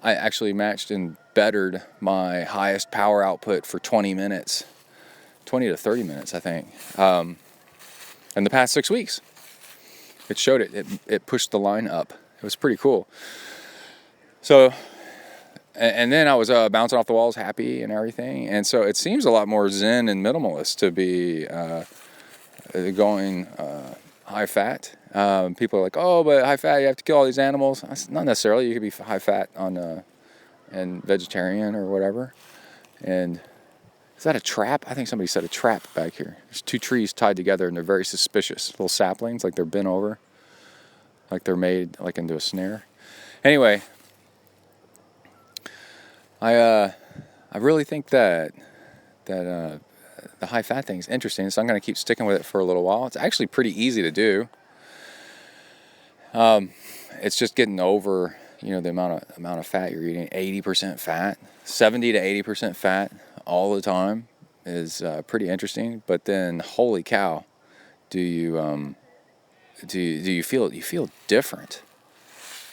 Speaker 2: actually matched and bettered my highest power output for 20 to 30 minutes, I think, in the past 6 weeks. It showed it pushed the line up. It was pretty cool. So and then I was bouncing off the walls, happy and everything. And so it seems a lot more zen and minimalist to be going high fat. People are like, oh, but high fat, you have to kill all these animals. Not necessarily. You could be high fat on and vegetarian or whatever. And is that a trap? I think somebody said a trap back here. There's 2 trees tied together, and they're very suspicious. Little saplings, like they're bent over, like they're made like into a snare. Anyway, I really think that the high fat thing is interesting, so I'm going to keep sticking with it for a little while. It's actually pretty easy to do. It's just getting over, the amount of fat you're eating. 80% fat, 70 to 80% fat all the time is pretty interesting. But then, holy cow, do you feel different?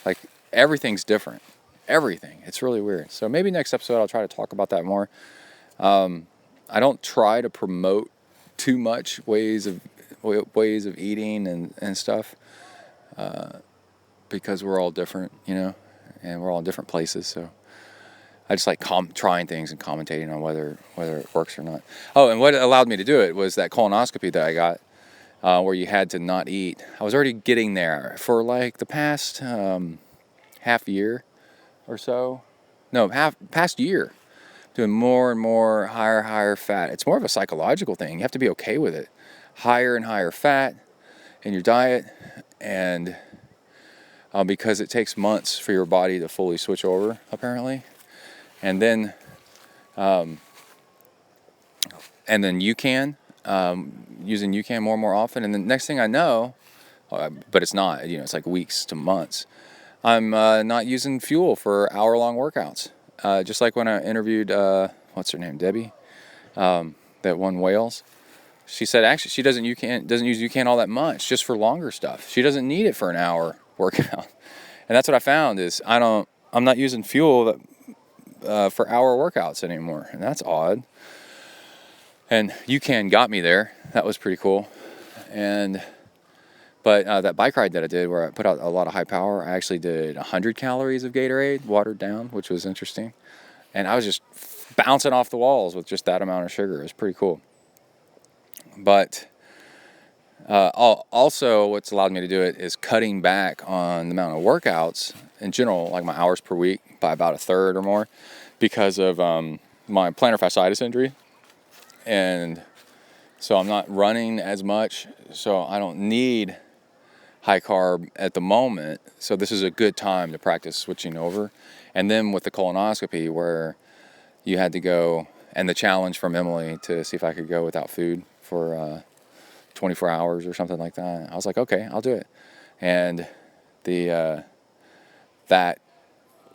Speaker 2: Like everything's different. Everything. It's really weird. So maybe next episode I'll try to talk about that more. I don't try to promote too much ways of eating and stuff, because we're all different, and we're all in different places. So I just like trying things and commentating on whether it works or not. Oh, and what allowed me to do it was that colonoscopy that I got, where you had to not eat. I was already getting there for like the past half year or so. No, past year. Doing more and more higher fat. It's more of a psychological thing. You have to be okay with it. Higher and higher fat in your diet, and because it takes months for your body to fully switch over, apparently. And then UCAN, using UCAN more and more often. And the next thing I know, but it's not, it's like weeks to months, I'm not using fuel for hour-long workouts. Just like when I interviewed, what's her name, Debbie, that won Wales. She said actually she doesn't use UCAN all that much, just for longer stuff. She doesn't need it for an hour workout. And that's what I found is I'm not using fuel for hour workouts anymore. And that's odd. And UCAN got me there. That was pretty cool. But that bike ride that I did where I put out a lot of high power, I actually did 100 calories of Gatorade, watered down, which was interesting. And I was just bouncing off the walls with just that amount of sugar. It was pretty cool. But also what's allowed me to do it is cutting back on the amount of workouts in general, like my hours per week, by about a third or more because of my plantar fasciitis injury. And so I'm not running as much, so I don't need high carb at the moment. So this is a good time to practice switching over. And then with the colonoscopy where you had to go, and the challenge from Emily to see if I could go without food for 24 hours or something like that. I was like, okay, I'll do it. And that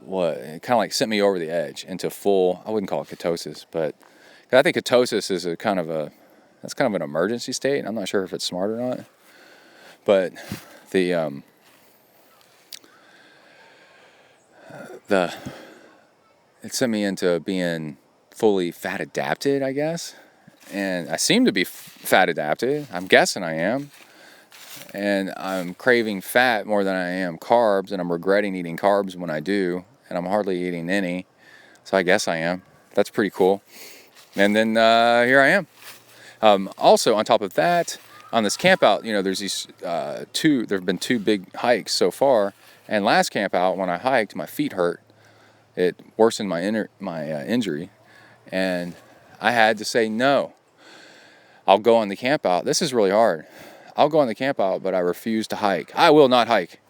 Speaker 2: kind of like sent me over the edge into full, I wouldn't call it ketosis, but I think ketosis is that's kind of an emergency state. I'm not sure if it's smart or not, but it sent me into being fully fat adapted, I guess. And I seem to be fat adapted. I'm guessing I am. And I'm craving fat more than I am carbs, and I'm regretting eating carbs when I do, and I'm hardly eating any. So I guess I am. That's pretty cool. And then here I am. Also, on top of that, on this camp out, there's these there have been 2 big hikes so far. And last camp out, when I hiked, my feet hurt. It worsened my injury. And I had to say no. I'll go on the camp out. This is really hard. I'll go on the camp out, but I refuse to hike. I will not hike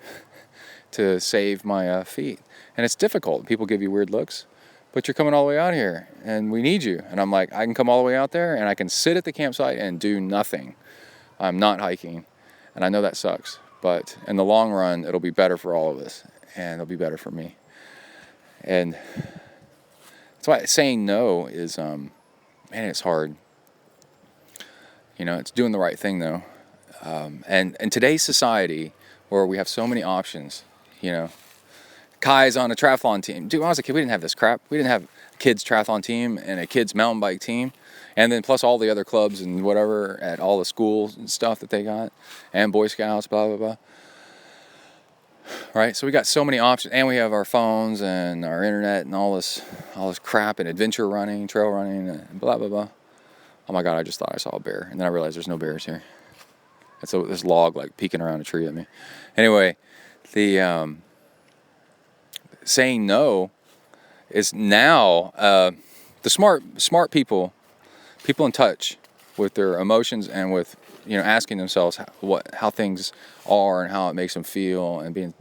Speaker 2: to save my feet. And it's difficult. People give you weird looks. But you're coming all the way out here, and we need you. And I'm like, I can come all the way out there, and I can sit at the campsite and do nothing. I'm not hiking, and I know that sucks. But in the long run, it'll be better for all of us, and it'll be better for me. And that's why saying no is, man, it's hard. It's doing the right thing, though. And in today's society, where we have so many options, Kai's on a triathlon team. Dude, when I was a kid, we didn't have this crap. We didn't have a kids triathlon team and a kids mountain bike team. And then plus all the other clubs and whatever at all the schools and stuff that they got. And Boy Scouts, blah, blah, blah. right? So we got so many options, and we have our phones and our internet and all this crap and adventure running, trail running, and blah blah blah. Oh my God! I just thought I saw a bear, and then I realized there's no bears here. And so this log like peeking around a tree at me. Anyway, the saying no is now the smart people in touch with their emotions and with asking themselves how things are and how it makes them feel and being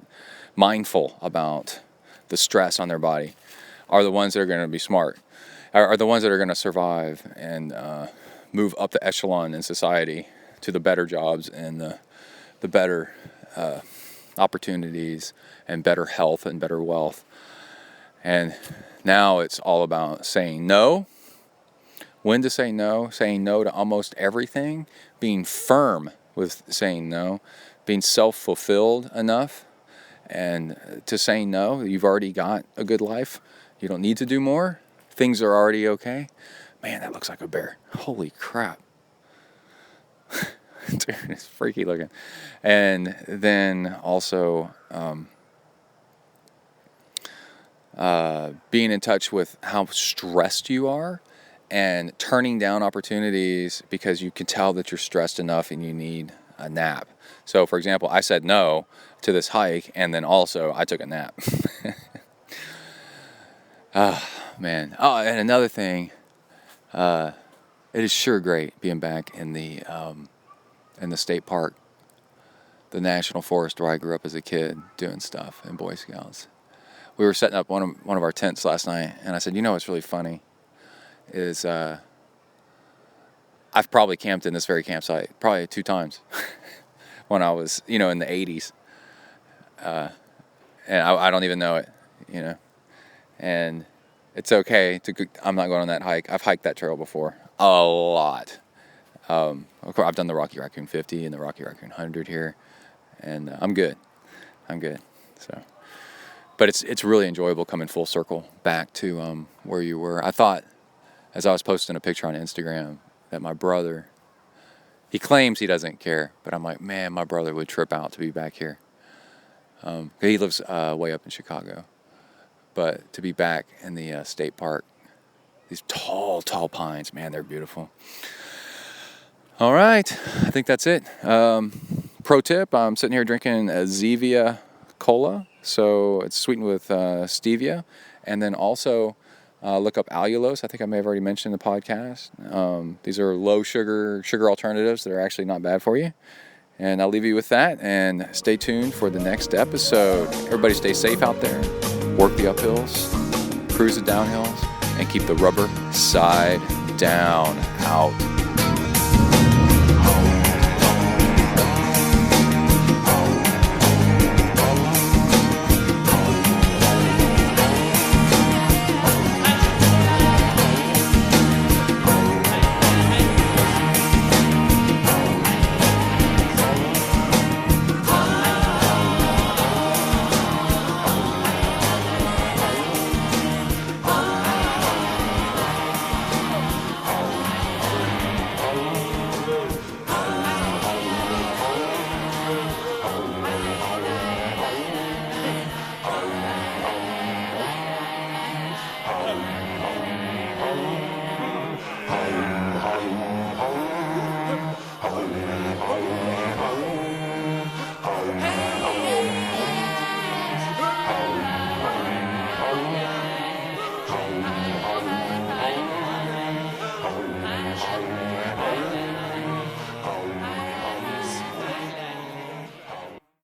Speaker 2: mindful about the stress on their body are the ones that are going to be smart, are the ones that are going to survive and move up the echelon in society to the better jobs and the better opportunities and better health and better wealth. And now it's all about saying no, when to say no to almost everything, being firm with saying no, being self-fulfilled enough and to say no. You've already got a good life. You don't need to do more. Things are already okay. Man, that looks like a bear. Holy crap. Dude, it's freaky looking. And then also being in touch with how stressed you are and turning down opportunities because you can tell that you're stressed enough and you need a nap. So, for example, I said no to this hike, and then also I took a nap. Man. Oh, and another thing, it is sure great being back in the state park, the national forest where I grew up as a kid doing stuff in Boy Scouts. We were setting up one of our tents last night, and I said, what's really funny is I've probably camped in this very campsite probably 2 times when I was, in the 80s. And I don't even know it, And it's okay I'm not going on that hike. I've hiked that trail before a lot. Of course, I've done the Rocky Raccoon 50 and the Rocky Raccoon 100 here, and I'm good. So, but it's really enjoyable coming full circle back to where you were. I thought, as I was posting a picture on Instagram, that my brother, he claims he doesn't care, but I'm like, man, my brother would trip out to be back here. He lives way up in Chicago, but to be back in the state park, these tall pines, man, they're beautiful. All right, I think that's it. Pro tip, I'm sitting here drinking a Zevia Cola, so it's sweetened with stevia, and then also look up allulose. I think I may have already mentioned in the podcast. These are low sugar alternatives that are actually not bad for you. And I'll leave you with that, and stay tuned for the next episode. Everybody stay safe out there, work the uphills, cruise the downhills, and keep the rubber side down out.